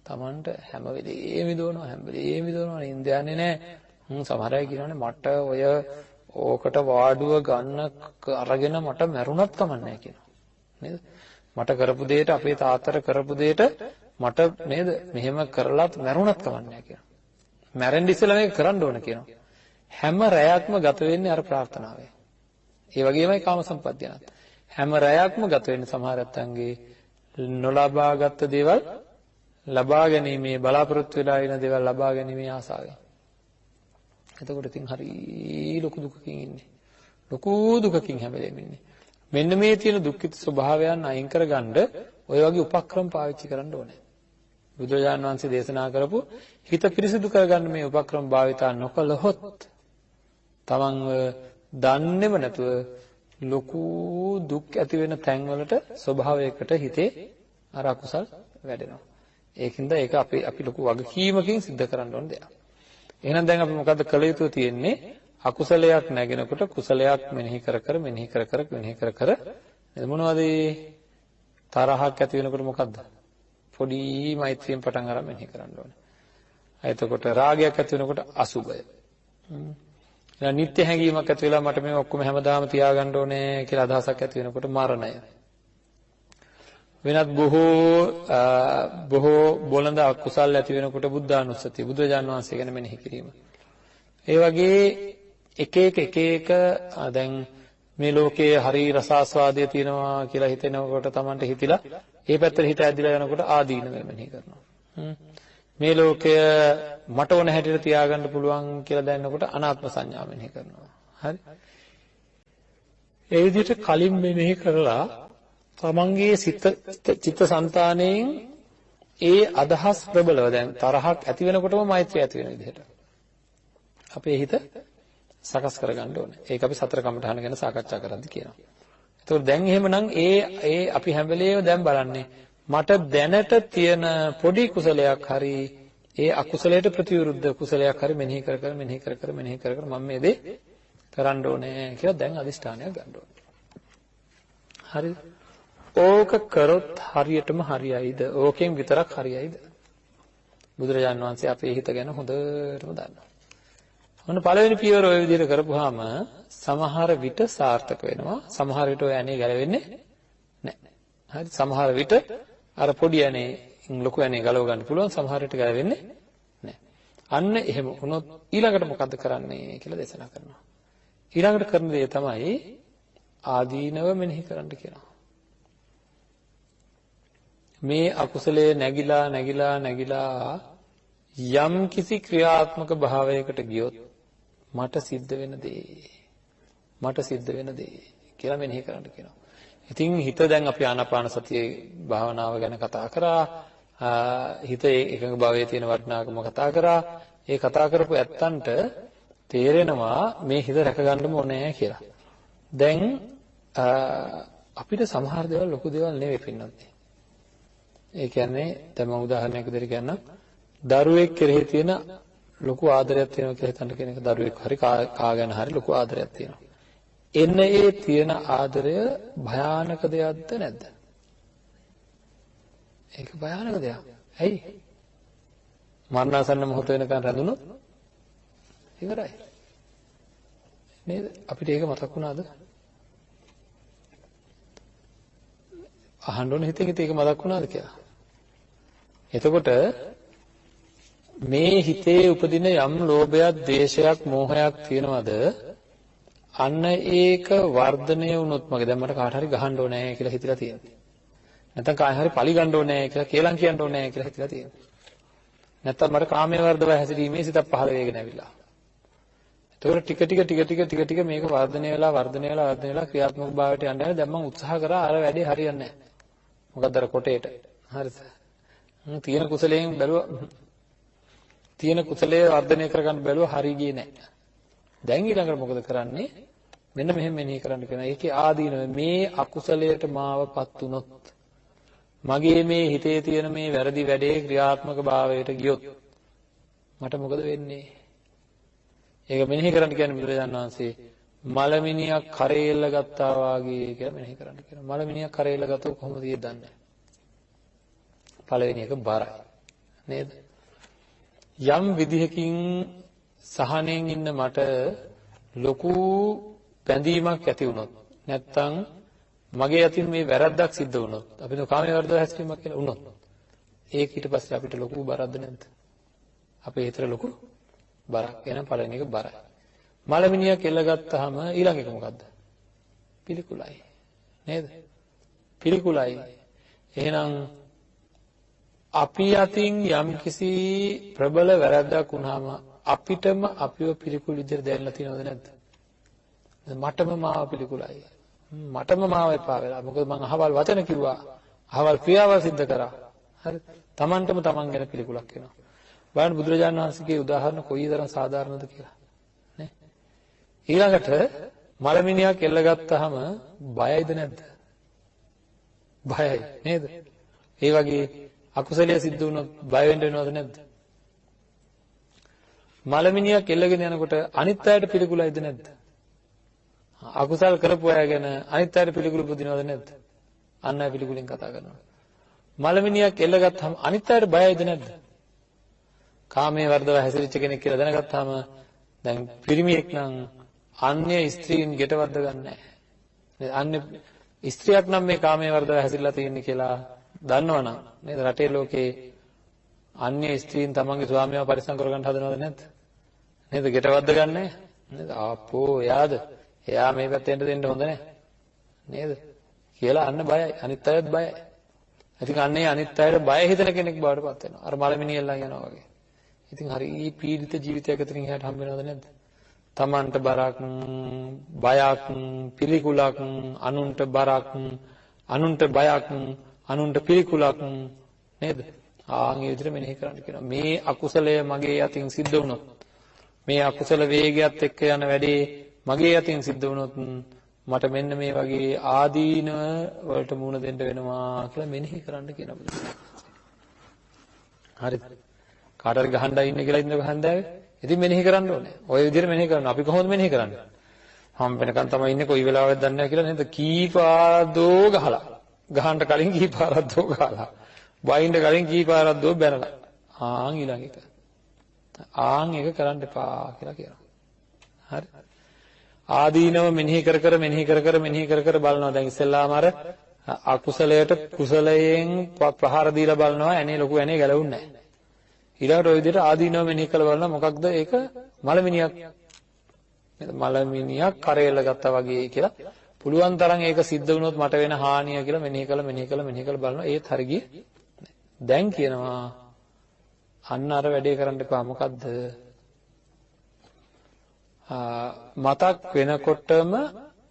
Tamanට හැම වෙලේම විදවනවා හැම වෙලේම විදවනවා නින්දයන්නේ නැහැ. සමහර අය කියනවානේ මට ඔය ඕකට වාඩුව ගන්න අරගෙන මට මැරුණත් කමක් නැහැ කියනවා. නේද? මට කරපු දෙයට අපේ තාත්තට කරපු දෙයට මට නේද මෙහෙම කරලත් මැරුණත් කමක් නැහැ කියනවා. මැරෙන්න ඉස්සෙල්ලා මේක කරන්න ඕන කියනවා. හැම රැයක්ම ගත වෙන්නේ අර ප්‍රාර්ථනාවෙන්. ඒ වගේමයි කාම සම්පත්තියනත්. හැම රැයක්ම ගත වෙන්නේ සමහර නැත්තන්ගේ නොලබාගත් දේවල් ලබා ගැනීමේ බලාපොරොත්තු වෙලා ඉන දේවල් ලබා ගැනීමේ ආසාවෙන්. එතකොට ඉතින් හරි ලොකු දුකකින් ඉන්නේ. ලොකු දුකකින් හැමදේම ඉන්නේ. මෙන්න මේ තියෙන දුක්ඛිත ස්වභාවයන් අයින් කරගන්න ඔය වගේ උපක්‍රම පාවිච්චි කරන්න ඕනේ. බුදුරජාණන් වහන්සේ දේශනා කරපු හිත පිරිසිදු කරගන්න මේ උපක්‍රම භාවිතා නොකළහොත් තමන්ව දන්නේම නැතුව ලොකු දුක් ඇති වෙන තැන්වලට ස්වභාවයකට හිතේ අර අකුසල් වැඩෙනවා. ඒකින්ද ඒක අපි ලොකු වගකීමකින් සිද්ධ කරන්න ඕන දෙයක්. එහෙනම් දැන් අපි මොකද්ද කළ යුතු තියෙන්නේ? අකුසලයක් නැගෙනකොට කුසලයක් මෙනෙහි කර කර මොනවද තරහක් ඇති වෙනකොට මොකද්ද? පොඩි මෛත්‍රියෙන් පටන් අරන් මෙනෙහි කරන්න ඕනේ. එතකොට රාගයක් ඇති වෙනකොට අසුබය. ඊළඟ නිත්‍ය හැඟීමක් ඇති වෙලා මට මේ ඔක්කොම හැමදාම තියාගන්න ඕනේ කියලා අදහසක් ඇති වෙනකොට මරණය. වෙනත් බොහෝ බොළඳ අකුසල් ඇති වෙනකොට බුද්ධානුස්සතිය බුදුරජාණන් වහන්සේ ගැන මෙනෙහි කිරීම. ඒ වගේ එක එක දැන් මේ ලෝකයේ හරි රසාස්වාදය තියෙනවා කියලා හිතෙනකොට Tamanට හිතිලා ඒ පැත්තට හිත ඇදිලා යනකොට ආදීනව මෙනෙහි කරනවා. මේ ලෝකය මට ඕන හැටියට තියාගන්න පුළුවන් කියලා දැනනකොට අනාත්ම සංඥාව මෙනෙහි කරනවා. හරි? ඒ විදිහට කලින් මෙනෙහි කරලා තමන්ගේ චිත්තසංතානයෙන් ඒ අදහස් ප්‍රබලව දැන් තරහක් ඇති වෙනකොටම මෛත්‍රිය ඇති වෙන විදිහට අපේ හිත සකස් කරගන්න ඕනේ. ඒක අපි සතර කමඨහන ගැන සාකච්ඡා කරද්දී කියනවා. ඒතකොට දැන් එහෙමනම් ඒ අපි හැම වෙලේම දැන් බලන්නේ මට දැනට තියෙන පොඩි කුසලයක් හරි ඒ අකුසලයට ප්‍රතිවිරුද්ධ කුසලයක් හරි මෙනෙහි කර මම මේ දේ කරන්න ඕනේ කියලා දැන් අදිෂ්ඨානයක් ගන්න ඕනේ. හරිද? ඕක කරොත් හරියටම හරියයිද? ඕකෙන් විතරක් හරියයිද? බුදුරජාණන් වහන්සේ අපේ හිත ගැන හොඳටම දන්නවා. ඔන්න පළවෙනි පියවර ඔය විදිහට කරපුවාම සමහර විට සාර්ථක වෙනවා. සමහර විට ඔය ඇනේ ගැලවෙන්නේ නැහැ. හරි? සමහර විට අර පොඩි ඇනේ ලොකු ඇනේ ගලව ගන්න පුළුවන්. සමහර විට ගැලවෙන්නේ නැහැ. අන්න එහෙම වුණොත් ඊළඟට මොකද්ද කරන්නේ කියලා දේශනා කරනවා. ඊළඟට කරන දේ තමයි ආදීනව මෙනෙහි කරන්න කියනවා. මේ අකුසලයේ නැగిලා යම් කිසි ක්‍රියාත්මක භාවයකට ගියොත් මට සිද්ධ වෙන දේ කියලා මෙනෙහි කරන්න කියනවා. ඉතින් හිත දැන් අපි ආනාපාන සතියේ භාවනාව ගැන කතා කරා. හිත එකඟ භාවයේ තියෙන වටිනාකම කතා කරා. ඒ කතා කරපු ඇත්තන්ට තේරෙනවා මේ හිත රැක ගන්නම ඕනේ කියලා. දැන් අපිට සමහර දේවල් ලොකු දේවල් නෙවෙයි පින්නත්. ඒ කියන්නේ දැන් මම උදාහරණයක් විදිහට කියන්නම්. දරුවෙක් කෙරෙහි තියෙන ලොකු ආදරයක් තියෙනවා කියලා හිතන්න කෙනෙක් දරුවෙක් හරි කාගෙන හරි ලොකු ආදරයක් තියෙනවා. එන්න ඒ තියෙන ආදරය භයානක දෙයක්ද නැද්ද? ඒක භයානක දෙයක්. ඇයි? මරණාසන්න මොහොත වෙනකන් රැඳුනොත් ඉවරයි. නේද? අපිට ඒක මතක් වුණාද? අහන්න ඕන හිතේ ඒක මතක් වුණාද කියලා. එතකොට මේ හිතේ උපදින යම් ලෝභයක්, ද්වේෂයක්, මෝහයක් තියෙනවද? අන්න ඒක වර්ධනය වුණොත් මගේ දැන් මට කාට හරි ගහන්න ඕනේ කියලා හිතලා තියෙනවා. නැත්නම් කාය හරි පලි ගන්න ඕනේ කියලා කේලම් කියන්න ඕනේ කියලා හිතලා තියෙනවා. නැත්නම් මට කාමයේ වර්ධව හැසිරීමේ සිතක් පහළ වෙගෙන ඇවිල්ලා. එතකොට ටික මේක වර්ධනය වෙලා ක්‍රියාත්මක භාවයට යන්න දැන් මම උත්සාහ කරා අර වැඩේ හරියන්නේ නැහැ. මොකද අර කොටේට හරිද? තියෙන කුසලයේ වර්ධනය කරගන්න බැලුවා හරි ගියේ නැහැ. දැන් ඊළඟට මොකද කරන්නේ? මෙන්න මෙහෙම මෙනෙහි කරන්න කියනවා. ඒකේ ආදීනව මේ අකුසලයට මාවපත් වුනොත් මගේ මේ හිතේ තියෙන මේ වැරදි වැඩේ ක්‍රියාත්මක භාවයට ගියොත් මට මොකද වෙන්නේ? ඒක මෙනෙහි කරන්න කියන්නේ බුදුරජාණන් වහන්සේ මලමිනියක් කරේල්ල ගත්තා වාගේ කියලා මෙනෙහි කරන්න කියනවා. මලමිනියක් කරේල්ල ගත්තොත් කොහොමද දන්නේ? පළවෙනි එක බරයි. නේද? යම් විදිහකින් සහනෙන් ඉන්න මට ලොකු බැඳීමක් ඇති වුණොත් නැත්තම් මගේ අතින් මේ වැරද්දක් සිද්ධ වුණොත් අපි කාමයේ වර්ධව හැසිරීමක් කියලා වුණොත් ඒක ඊට පස්සේ අපිට ලොකු බරක්ද නැද්ද? අපේ හිතට ලොකු බරක් එන පළවෙනි එක බරයි. මලමිනියක් එල්ලගත්තාම ඊළඟ එක මොකද්ද? පිළිකුලයි. නේද? පිළිකුලයි. එහෙනම් අපි අතින් යම්කිසි ප්‍රබල වැරද්දක් වුණාම අපිටම අපිව පිළිකුල් විදිහට දැනලා තියෙනවද නැද්ද? මටම මාව පිළිකුලයි. මටම මාව එපා වෙලා. මොකද මං අහවල් වචන කිව්වා. අහවල් ක්‍රියාවල් සිද්ධ කරා. හරි. Tamanටම Taman ගැන පිළිකුලක් වෙනවා. බලන්න බුදුරජාණන් වහන්සේගේ උදාහරණ කොයිතරම් සාධාරණද කියලා. නේ? ඊළඟට මලමිනියක් එල්ලගත්තාම බයයිද නැද්ද? බයයි නේද? ඒ වගේ අකුසලයේ සිද්ධ වුණොත් බය වෙන්න වෙනවද නැද්ද? මලමිනියක් එල්ලගෙන යනකොට අනිත් අයට පිළිකුලයිද නැද්ද? අකුසල් කරපු අය ගැන අනිත් අයට පිළිකුල පුදිනවද නැද්ද? අන්න අය පිළිකුලෙන් කතා කරනවා. මලමිනියක් එල්ලගත්තාම අනිත් අයට බයයිද නැද්ද? කාමයේ වර්ධව හැසිරෙච්ච කෙනෙක් කියලා දැනගත්තාම දැන් පිරිමියෙක් නම් අන්‍ය ස්ත්‍රීන් ගෙටවද්ද ගන්නෑ. අන්‍ය ස්ත්‍රියක් නම් මේ කාමයේ වර්ධව හැසිරලා තියෙන්නේ කියලා දන්නවනම් නේද? රටේ ලෝකේ අන්‍ය ස්ත්‍රීන් තමන්ගේ ස්වාමියාව පරිස්සම් කරගන්න හදනවද නැද්ද? නේද? ගෙටවද්ද ගන්නෑ. නේද? ආපෝ එයා මේ පැත්තෙන්ට දෙන්න හොඳ නැහැ. නේද? කියලා අන්න බයයි. අනිත් අයත් බයයි. ඉතින් අන්නේ අනිත් අයට බය හිතන කෙනෙක් බවට පත් වෙනවා. අර මලමිනියෙල්ලන් යනවා වගේ. ඉතින් හරි පීඩිත ජීවිතයක් අතරින් එහාට හම්බ වෙනවද නැද්ද? තමන්ට බරක්, බයක්, පිළිකුලක්, අනුන්ට බරක්, අනුන්ට බයක්, අනුන්ට පිළිකුලක් නේද? ආන් ඒ විදිහට මෙනෙහි කරන්න කියනවා. මේ අකුසලය මගේ අතින් සිද්ධ වුණොත්, මේ අකුසල වේගයත් එක්ක යන වැඩේ මගේ අතින් සිද්ධ වුණොත් මට මෙන්න මේ වගේ ආදීන වලට මුහුණ දෙන්න වෙනවා කියලා මෙනෙහි කරන්න කියන බුදුන්. හරිද? කාට හරි ගහන්නයි ඉන්නේ කියලා ඉන්නකො හන්දාවේ. ඉතින් මෙනෙහි කරන්න ඕනේ. ওই විදිහට මෙනෙහි කරනවා. අපි කොහොමද මෙනෙහි කරන්නේ? හම් වෙනකන් තමයි ඉන්නේ කොයි වෙලාවෙද දන්නේ නැහැ කියලා නේද? කීපාරදෝ ගහලා. ගහන්න කලින් කීපාරදෝ ගහලා. වයින්ද කලින් කීපාරදෝ බැනලා. ආන් ඊළඟ එක. ආන් එක කරන්න එපා කියලා කියනවා. හරි? ආදීනව මෙනෙහි කර කර බලනවා. දැන් ඉස්සෙල්ලාම අර අකුසලයට කුසලයෙන් ප්‍රහාර දීලා බලනවා. ඇනේ ලොකු ඇනේ ගැලවුන්නේ නැහැ. ඊළඟට ওই විදිහට ආදීනව මෙනෙහි කරලා බලනවා. මොකක්ද ඒක? මලමිනියක් කරේල ගත්තා වගේ කියලා. පුළුවන් තරම් ඒක සිද්ධ වුණොත් මට වෙන හානිය කියලා මෙනෙහි කළ බලනවා. ඒත් හරි ගියේ. දැන් කියනවා අන්න අර වැඩේ කරන්න එපා. මොකද්ද? මතක් වෙනකොටම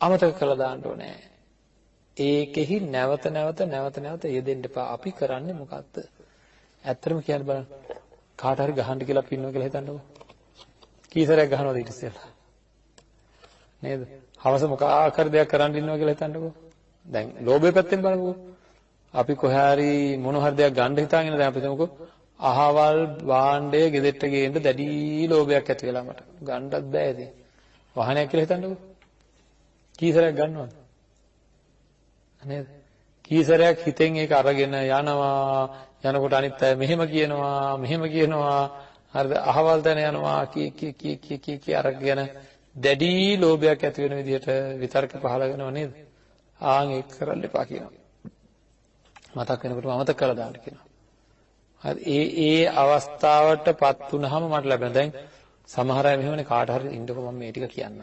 අමතක කරලා දාන්න ඕනේ. ඒකෙහි නැවත යෙදෙන්න එපා. අපි කරන්නේ මොකද්ද? ඇත්තටම කියන්න බලන්න. කාට හරි ගහන්න කියලා පින්නවා කියලා හිතන්නකෝ. කී සැරයක් ගහනවද ඊට ඉස්සෙල්ලා? නේද? හවස මොකක් හරි දෙයක් කරන්න ඉන්නවා කියලා හිතන්නකෝ. දැන් ලෝභය පැත්තෙන් බලමුකෝ. අපි කොහේ හරි මොන හරි දෙයක් ගන්න හිතාගෙන දැන් අපි හිතමුකෝ අහවල් වාණ්ඩය ගෙදෙට්ට ගේන්න දැඩි ලෝභයක් ඇති වෙලා මට. ගන්නත් බෑ ඉතින්. වාහනයක් කියලා හිතන්නකෝ. කී සැරයක් ගන්නවද? නේද? කී සැරයක් හිතෙන් ඒක අරගෙන යනකොට අනිත් අය මෙහෙම කියනවා හරිද? අහවල් තැන යනවා කී අරගෙන දැඩි ලෝභයක් ඇති වෙන විදිහට විතර්ක පහල කරනවා නේද? ආන් ඒක කරන්න එපා කියනවා. මතක් වෙනකොටම අමතක කරලා දාන්න කියනවා. හරි ඒ අවස්ථාවටපත් වුනහම මට ලැබෙන දැන් සමහර අය මෙහෙමනේ කාට හරි ඉන්නකො මම මේ ටික කියන්නම්.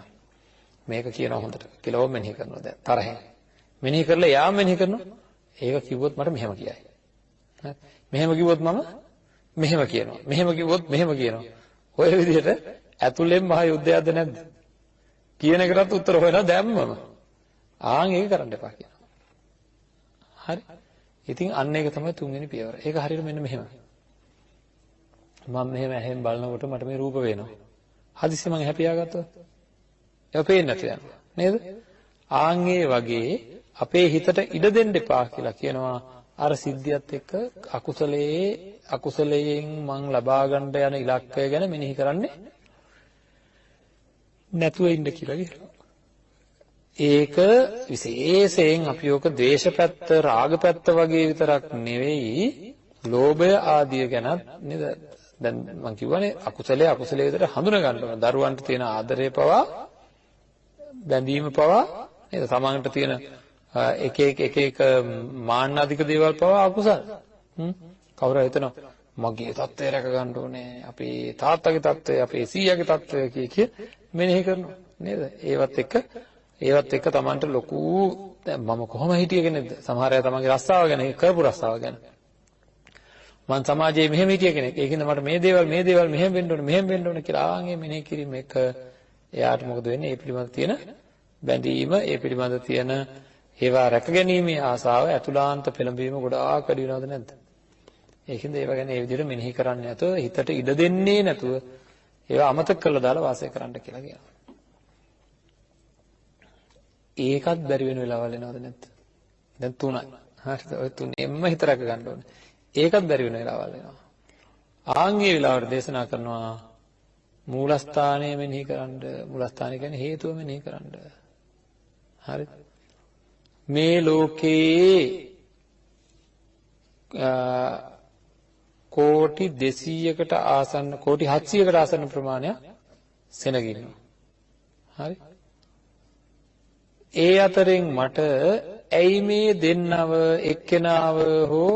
මේක කියනවා හොඳට කියලා ඕම මෙනෙහි කරනවා දැන් තරහෙන්. මෙනෙහි කරලා යාම මෙනෙහි කරනවා. ඒක කිව්වොත් මට මෙහෙම කියයි. හරි. මෙහෙම කිව්වොත් මම මෙහෙම කියනවා. මෙහෙම කිව්වොත් මෙහෙම කියනවා. ඔය විදිහට ඇතුලෙන් මහ යුද්ධයක්ද නැද්ද? කියන එකටත් උත්තර හොයනවා දැම්මම. ආන් ඒක කරන්න එපා කියනවා. හරි. ඉතින් අන්න ඒක තමයි තුන්වෙනි පියවර. ඒක හරියට මෙන්න මෙහෙම. මම මෙහෙම ඇහෙන් බලනකොට මට මේ රූප වෙනවා. හදිස්සිය මම හැපියා ගත්තොත් ඒක පේන්නේ නැතු යනවා. නේද? ආන්ගේ වගේ අපේ හිතට ඉඩ දෙන්න එපා කියලා කියනවා. අර සිද්ධියත් එක්ක අකුසලයෙන් මං ලබා ගන්න යන ඉලක්කය ගැන මෙනෙහි කරන්නේ නැතුව ඉන්න කියලා කියනවා. ඒක විශේෂයෙන් අපි ඔක ද්වේෂපැත්ත, රාගපැත්ත වගේ විතරක් නෙවෙයි, ලෝභය ආදිය ගැනත් නේද? දැන් මං කියවනේ අකුසලයේ විතර හඳුනා ගන්න ඕන. දරුවන්ට තියෙන ආදරය පවා, බැඳීම පවා නේද? සමහරට තියෙන එක මාන්න අධික දේවල් පවා අකුසල. කවුරු හිතනවා මගේ தත්ත්වය රැක ගන්න ඕනේ, අපේ තාත්තගේ தත්ත්වය, අපේ සීයාගේ தත්ත්වය කිය මෙනෙහි කරනවා නේද? ඒවත් එක්ක Tamanට ලොකු මම කොහොම හිටියේ කෙනෙක්ද? සමහර අය තමන්ගේ රස්සාව ගැන, කරපු රස්සාව ගැන, මං සමාජයේ මෙහෙම හිටිය කෙනෙක්, ඒකින්ද මට මේ දේවල් මෙහෙම වෙන්න ඕනේ කියලා ආන්ගේ මෙනෙහි කිරීම එක එයාට මොකද වෙන්නේ? ඒ පිළිබඳ තියෙන බැඳීම, ඒ පිළිබඳ තියෙන ඒවා රැකගැනීමේ ආසාව, ඇතුළාන්ත පෙළඹවීම ගොඩාක් වැඩි වෙනවද නැද්ද? ඒකින්ද ඒවා ගැන ඒ විදිහට මෙනෙහි කරන්නේ නැතුව, හිතට ඉඩ දෙන්නේ නැතුව ඒවා අමතක කරලා දාලා වාසය කරන්න කියලා කියනවා. ඒකත් බැරි වෙන වෙලාවල් එනවද නැද්ද? දැන් 3යි. හරිද? ඔය 3ෙන්ම හිත රැක ගන්න ඕනේ. ඒකත් බැරි වෙන වෙලාවල් එනවා. ආන්ගේ වෙලාවට දේශනා කරනවා මූලස්ථානය මෙනෙහි කරන්න. මූලස්ථානය කියන්නේ හේතුව මෙනෙහි කරන්න. හරිද? මේ ලෝකේ කෝටි 200කට ආසන්න, කෝටි 700කට ආසන්න ප්‍රමාණයක් සෙනග ඉන්නවා. හරි? ඒ අතරින් මට ඇයි මේ දෙන්නව එක්කෙනාව හෝ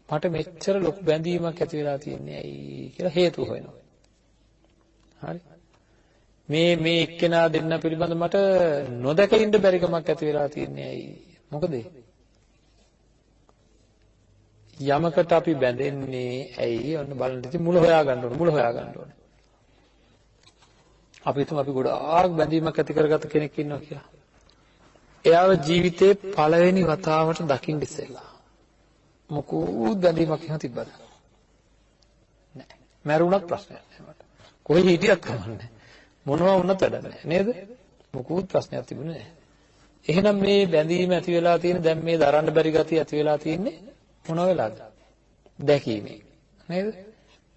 මට මෙච්චර ලොකු බැඳීමක් ඇති වෙලා තියන්නේ ඇයි කියලා හේතු හොයනවා. හරි? මේ එක්කෙනා දෙන්න පිළිබඳ මට නොදැක ඉන්න බැරිකමක් ඇති වෙලා තියන්නේ ඇයි? මොකද යමකට අපි බැඳෙන්නේ ඇයි? ඔන්න බලන්න ඉතින් මුල හොයා ගන්න ඕනේ. අපි හිතමු අපි ගොඩාක් බැඳීමක් ඇති කරගත්ත කෙනෙක් ඉන්නවා කියලා. එයාව ජීවිතේ පළවෙනි වතාවට දකින්න ඉස්සෙල්ලා මොකුත් බැඳීමක් එහෙම තිබ්බද? නැහැ. මැරුණත් ප්‍රශ්නයක් නැහැ මට. කොහේ හිටියත් කමන්නේ. මොනවා වුණත් වැඩක් නැහැ නේද? මොකුත් ප්‍රශ්නයක් තිබුණේ නැහැ. එහෙනම් මේ බැඳීම ඇති වෙලා තියෙන, දැන් මේ දරන්න බැරි ගතිය ඇති වෙලා තියෙන්නේ මොන වෙලාවද? දැකීමේ නේද?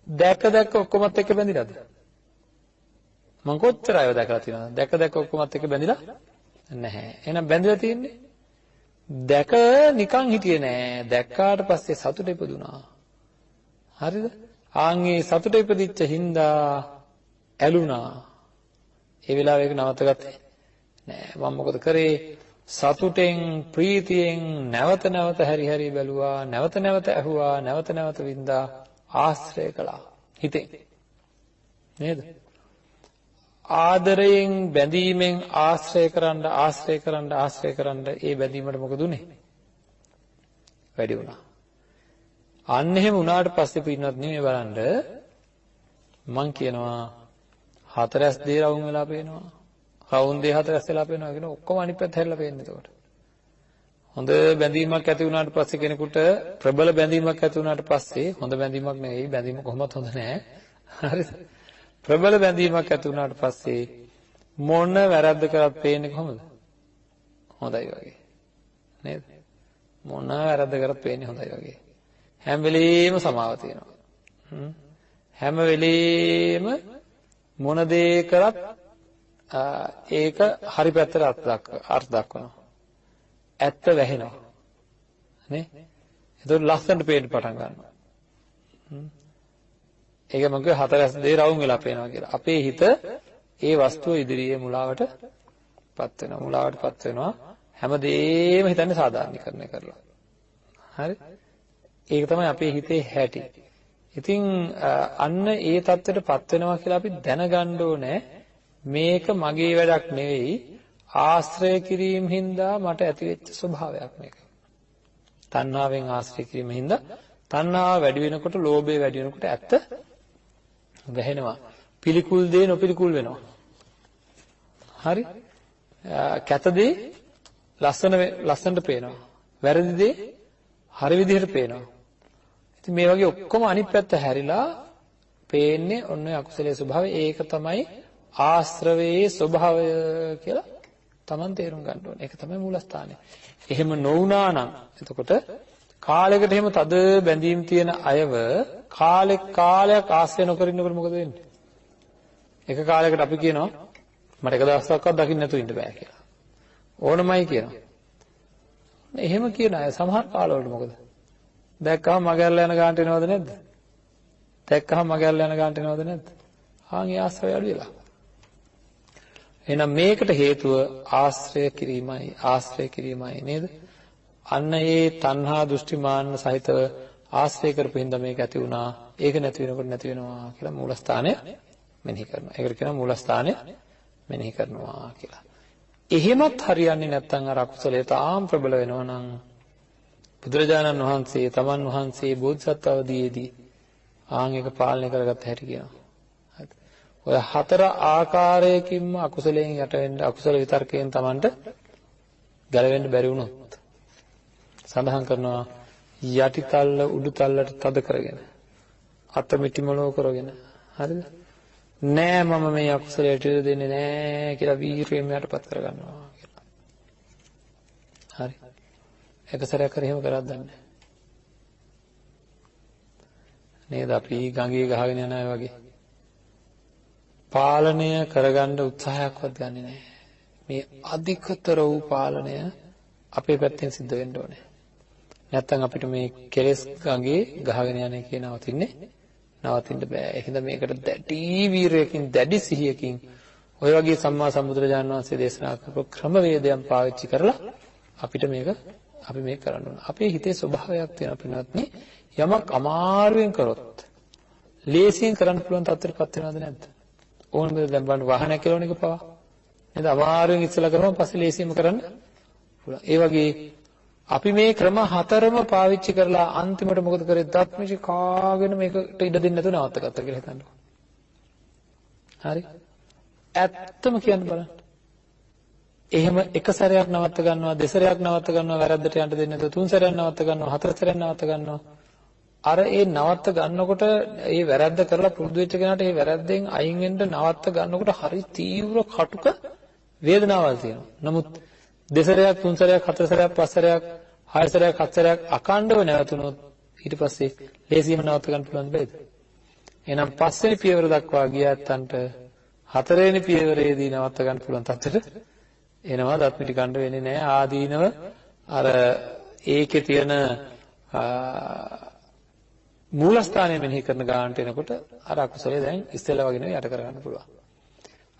දැක ඔක්කොමත් එක්ක බැඳිලාද? මං කොච්චර අයව දැකලා තියෙනවද? දැක ඔක්කොමත් එක්ක බැඳිලා නැහැ. එහෙනම් බැඳිලා තියෙන්නේ දැක නිකන් හිටියේ නෑ. දැක්කාට පස්සේ සතුට ඉපදුනා. හරිද? ආන්ගේ සතුට ඉපදිච්ච හින්දා ඇලුනා. ඒ වෙලාවෙ ඒක නවත්තගත්තේ නෑ. මම මොකද කරේ? සතුටෙන්, ප්‍රීතියෙන් නැවත හැරි බැලුවා, නැවත ඇහුවා, නැවත වින්දා, ආශ්‍රය කළා හිතේ. නේද? ආදරයෙන්, බැඳීමෙන් ආශ්‍රය කරන්න ඒ බැඳීමට මොකද උනේ? වැඩි වුණා. අන්න එහෙම වුණාට පස්සේ පින්නත් නෙමෙයි බලන්න, මං කියනවා හතරස් දේ රවුම් වෙලා පේනවා. රවුම් දේ හතරස් වෙලා පේනවා කියන ඔක්කොම අනිත් පැත්ත හැරිලා පේන්නේ එතකොට. හොඳ බැඳීමක් ඇති වුණාට පස්සේ කෙනෙකුට, ප්‍රබල බැඳීමක් ඇති වුණාට පස්සේ, හොඳ බැඳීමක් නෙවෙයි, බැඳීම කොහොමවත් හොඳ නෑ. හරිද? ප්‍රබල බැඳීමක් ඇති වුණාට පස්සේ මොන වැරද්ද කරත් පේන්නේ කොහොමද? හොඳයි වගේ. නේද? මොන වැරද්ද කරත් පේන්නේ හොඳයි වගේ. හැම වෙලෙම සමාව තියෙනවා. හැම වෙලෙම මොන දේ කරත් ඒක හරි පැත්තට අර්ථ දක්වනවා. ඇත්ත වැහෙනවා. නේ? ඒතකොට ලස්සනට පේන්න පටන් ගන්නවා. ඒක මම කිව්වේ හතරස් දේ රවුම් වෙලා පේනවා කියලා. අපේ හිත ඒ වස්තුව ඉදිරියේ මුලාවටපත් වෙනවා. හැමදේම හිතන්නේ සාධාරණීකරණය කරලා. හරි? ඒක තමයි අපේ හිතේ හැටි. ඉතින් අන්න ඒ தත්ත්වයටපත් වෙනවා කියලා අපි දැනගන්න ඕනේ. මේක මගේ වැඩක් නෙවෙයි, ආශ්‍රය කිරීම හින්දා මට ඇතිවෙච්ච ස්වභාවයක් මේක. තණ්හාවෙන් ආශ්‍රය කිරීම හින්දා තණ්හාව වැඩි වෙනකොට, ලෝභය වැඩි වෙනකොට ඇත්ත වැහෙනවා. පිළිකුල් දේ නොපිළිකුල් වෙනවා. හරි? කැත දේ ලස්සනට පේනවා. වැරදි දේ හරි විදිහට පේනවා. ඉතින් මේ වගේ ඔක්කොම අනිත් පැත්ත හැරිලා පේන්නේ ඔන්න අකුසලයේ ස්වභාවය. ඒක තමයි ආශ්‍රවයේ ස්වභාවය කියලා Taman තේරුම් ගන්න ඕනේ. ඒක තමයි මූලස්ථානය. එහෙම නොවුනා නම් එතකොට කාලයකට එහෙම තද බැඳීම් තියෙන අයව කාලයක් ආශ්‍රය නොකර ඉන්නකොට මොකද වෙන්නේ? එක කාලයකට අපි කියනවා මට එක දවසක්වත් දකින්න නැතුව ඉන්න බෑ කියලා. ඕනමයි කියනවා. එහෙම කියන අය සමහර කාලවලට මොකද? දැක්කම මගහැරලා යන ගානට එනවද නැද්ද? දැක්කම මගහැරලා යන ගානට එනවද නැද්ද? ඒ ආශ්‍රය අඩු වෙලා. එහෙනම් මේකට හේතුව ආශ්‍රය කිරීමයි නේද? අන්න ඒ තණ්හා දෘෂ්ටි මාන්න සහිතව ආශ්‍රය කරපු හින්දා මේක ඇති වුණා. ඒක නැති වෙනකොට නැති වෙනවා කියලා මූලස්ථානය මෙනෙහි කරනවා. ඒකට කියනවා මූලස්ථානය මෙනෙහි කරනවා කියලා. එහෙමත් හරියන්නේ නැත්නම් අර අකුසලයේ තාම ප්‍රබල වෙනවා නම් බුදුරජාණන් වහන්සේ තමන් වහන්සේ බෝධිසත්ව අවදීයේදී ඒක පාලනය කරගත්ත හැටි කියනවා. ඔය හතර ආකාරයකින්ම අකුසලයෙන් යට වෙන්න අකුසල විතර්කයෙන් Tamanට ගැලවෙන්න බැරි වුණොත් සඳහන් කරනවා යටි තල්ල උඩු තල්ලට තද කරගෙන අත මිටි මොලෝ කරගෙන හරිද නෑ මම මේ අකුසලයට ඉඩ දෙන්නේ නෑ කියලා වීරියෙන් යටපත් කරගන්නවා කියලා. හරි. එක සැරයක් හරි එහෙම කරක් දන්නේ නේද? අපි ගඟේ ගහගෙන යන අය වගේ පාලනය කරගන්න උත්සාහයක්වත් ගන්නෙ නෑ. මේ අධිකතර වූ පාලනය අපේ පැත්තෙන් සිද්ධ වෙන්න ඕනේ. නැත්තම් අපිට මේ කෙලෙස් ගඟේ ගහගෙන යන එකේ නවතින්න බෑ. ඒ හින්දා මේකට දැඩි වීරයකින් දැඩි සිහියකින් ඔය වගේ සම්මා සම්බුදුරජාණන් වහන්සේ දේශනා කරපු ක්‍රමවේදයන් පාවිච්චි කරලා අපි මේක කරන්න ඕන. අපේ හිතේ ස්වභාවයක් තියෙනවා පින්වත්නි. යමක් අමාරුවෙන් කරොත් ලේසියෙන් කරන්න පුළුවන් තත්ත්වයකටපත් වෙනවද නැද්ද? ඕනම දැන් බලන්න වාහනයක් කෙලවන එක පවා නේද? අමාරුවෙන් ඉස්සලා කරනවා පස්සේ ලේසියෙන්ම කරන්න පුළුවන්. ඒ වගේ අපි මේ ක්‍රම හතරම පාවිච්චි කරලා අන්තිමට මොකද කරේ? දත්මිචි කාගෙන මේකට ඉඩ දෙන්නේ නැතුව නවත්තගත්තා කියලා හිතන්නකෝ. හරි? ඇත්තම කියන්න බලන්න. එහෙම එක සැරයක් නවත්ත ගන්නවා, දෙසරයක් නවත්ත ගන්නවා, වැරද්දට යන්න දෙන්නේ නැතුව තුන් සැරයක් නවත්ත ගන්නවා, හතර සැරයක් නවත්ත ගන්නවා. අර ඒ නවත්ත ගන්නකොට ඒ වැරද්ද කරලා පුරුදු වෙච්ච කෙනාට ඒ වැරද්දෙන් අයින් වෙන්න නවත්ත ගන්නකොට හරි තීව්‍ර කටුක වේදනාවක් තියෙනවා. නමුත් දෙසරයක්, තුන් සැරයක්, හතර සැරයක්, පස් සැරයක්, හය සැරයක්, හත් සැරයක් අකණ්ඩව නැවතුනොත් ඊට පස්සේ ලේසියෙන්ම නවත්ත ගන්න පුළුවන් බෑද? එහෙනම් පස්වෙනි පියවර දක්වා ගියත්තන්ට හතරවෙනි පියවරේදී නවත්ත ගන්න පුළුවන් තත්ත්වෙට එනවා. දත්මිටි ගන්න වෙන්නේ නැහැ. ආදීනව අර ඒකේ තියෙන මූලස්ථානය මෙනෙහි කරන ගානට එනකොට අර අකුසලයේ දැන් ඉස්සෙල්ලා වගේ නෙවෙයි යට කරගන්න පුළුවන්.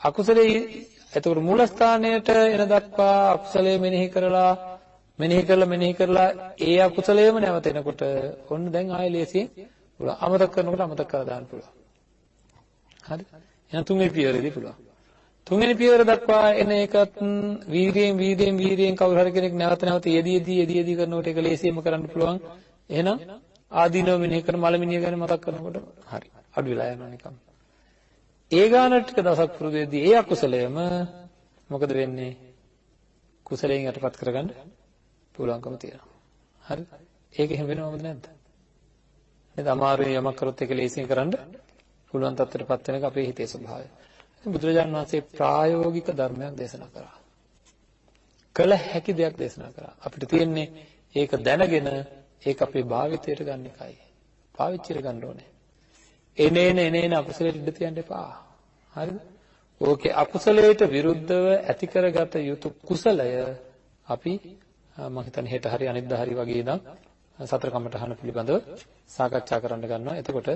අකුසලයේ එතකොට මූලස්ථානයට එන දක්වා අකුසලයේ මෙනෙහි කරලා ඒ අකුසලයේම නැවත එනකොට ඔන්න දැන් ආයෙ ලේසියෙන් පුළුවන්. අමතක කරනකොට අමතක කරලා දාන්න පුළුවන්. හරි? එහෙනම් තුන්වෙනි පියවරේදී පුළුවන්. තුන්වෙනි පියවර දක්වා එන එකත් වීර්යයෙන් කවුරු හරි කෙනෙක් නැවත යෙදී කරනකොට ඒක ලේසියෙන්ම කරන්න පුළුවන්. එහෙනම් ආදීනව මෙනෙහි කරන මලමිනිය ගැන මතක් කරනකොට හරි අඩු වෙලා යනවා නිකම්. ඒ ගානට ටික දවසක් පුරුදු වෙද්දී ඒ අකුසලයම මොකද වෙන්නේ? කුසලයෙන් යටපත් කරගන්න පුළුවන්කම තියෙනවා. හරි? ඒක එහෙම වෙනවද නැද්ද? නේද? අමාරුවෙන් යමක් කරොත් ඒක ලේසියෙන් කරන්න පුළුවන් තත්ත්වයටපත් වෙන එක අපේ හිතේ ස්වභාවය. බුදුරජාණන් වහන්සේ ප්‍රායෝගික ධර්මයක් දේශනා කරා. කළ හැකි දෙයක් දේශනා කරා. අපිට තියෙන්නේ ඒක දැනගෙන ඒක අපේ භාවිතයට ගන්න එකයි. පාවිච්චියට ගන්න ඕනේ. එනේන අකුසලයට ඉඩ තියන්න එපා. හරිද? ඕකේ අකුසලයට විරුද්ධව ඇති කරගත යුතු කුසලය අපි මම හිතන්නේ හෙට හරි අනිද්දා හරි වගේ ඉඳන් සතර කමඨහන පිළිබඳව සාකච්ඡා කරන්න ගන්නවා. එතකොට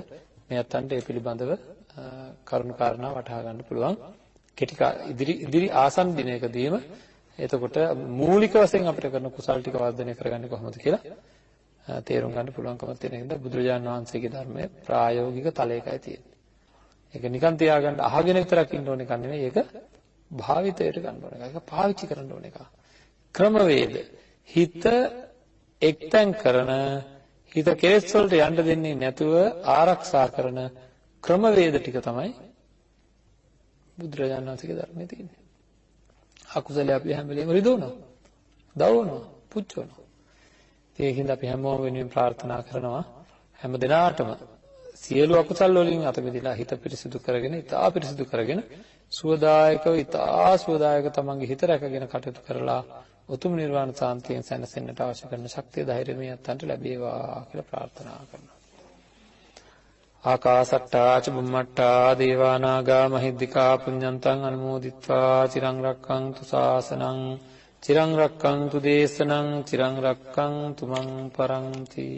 මේ අතන්ට ඒ පිළිබඳව කරුණු කාරණා වටහා ගන්න පුළුවන්. කෙටි ඉදිරි ආසන්න දිනයකදීම එතකොට මූලික වශයෙන් අපිට කරන කුසල් ටික වර්ධනය කරගන්නේ කොහොමද කියලා තේරුම් ගන්න පුළුවන්කමක් තියෙන හින්දා බුදුරජාණන් වහන්සේගේ ධර්මයේ ප්‍රායෝගික තලයකයි තියෙන්නේ. ඒක නිකන් තියාගන්න අහගෙන විතරක් ඉන්න ඕන එකක් නෙමෙයි. ඒක භාවිතයට ගන්න ඕන එක. ඒක පාවිච්චි කරන්න ඕන එක. ක්‍රමවේද හිත එක්තෙන් කරන හිත කෙලෙස් වලට යන්න දෙන්නේ නැතුව ආරක්ෂා කරන ක්‍රමවේද ටික තමයි බුදුරජාණන් වහන්සේගේ ධර්මයේ තියෙන්නේ. අකුසලයේ අපි හැම වෙලේම රිදවනවා, දවනවා, පුච්චනවා. ඒකින්ද අපි හැමෝම වෙනුවෙන් ප්‍රාර්ථනා කරනවා හැම දිනාටම සියලු අකුසල් වලින් අත මිදලා හිත පිරිසිදු කරගෙන, ඊටා පිරිසිදු කරගෙන සුවදායකව ඊටා සුවදායක තමන්ගේ හිත රැකගෙන කටයුතු කරලා උතුම් නිර්වාණ සාන්තියෙන් සැනසෙන්නට අවශ්‍ය කරන ශක්තිය ධෛර්යය මේ අත්න්ට ලැබේවා කියලා ප්‍රාර්ථනා කරනවා. ආකාසට්ටා ච බුම්මට්ටා දේවා නාග මහිද්దికා පුඤ්ඤන්තං අනුමෝදිත්වා චිරං රක්ඛන්තු ශාසනං චිරං රක්ඛන්තු දේශනං චිරං රක්ඛන්තු මං පරන්ති.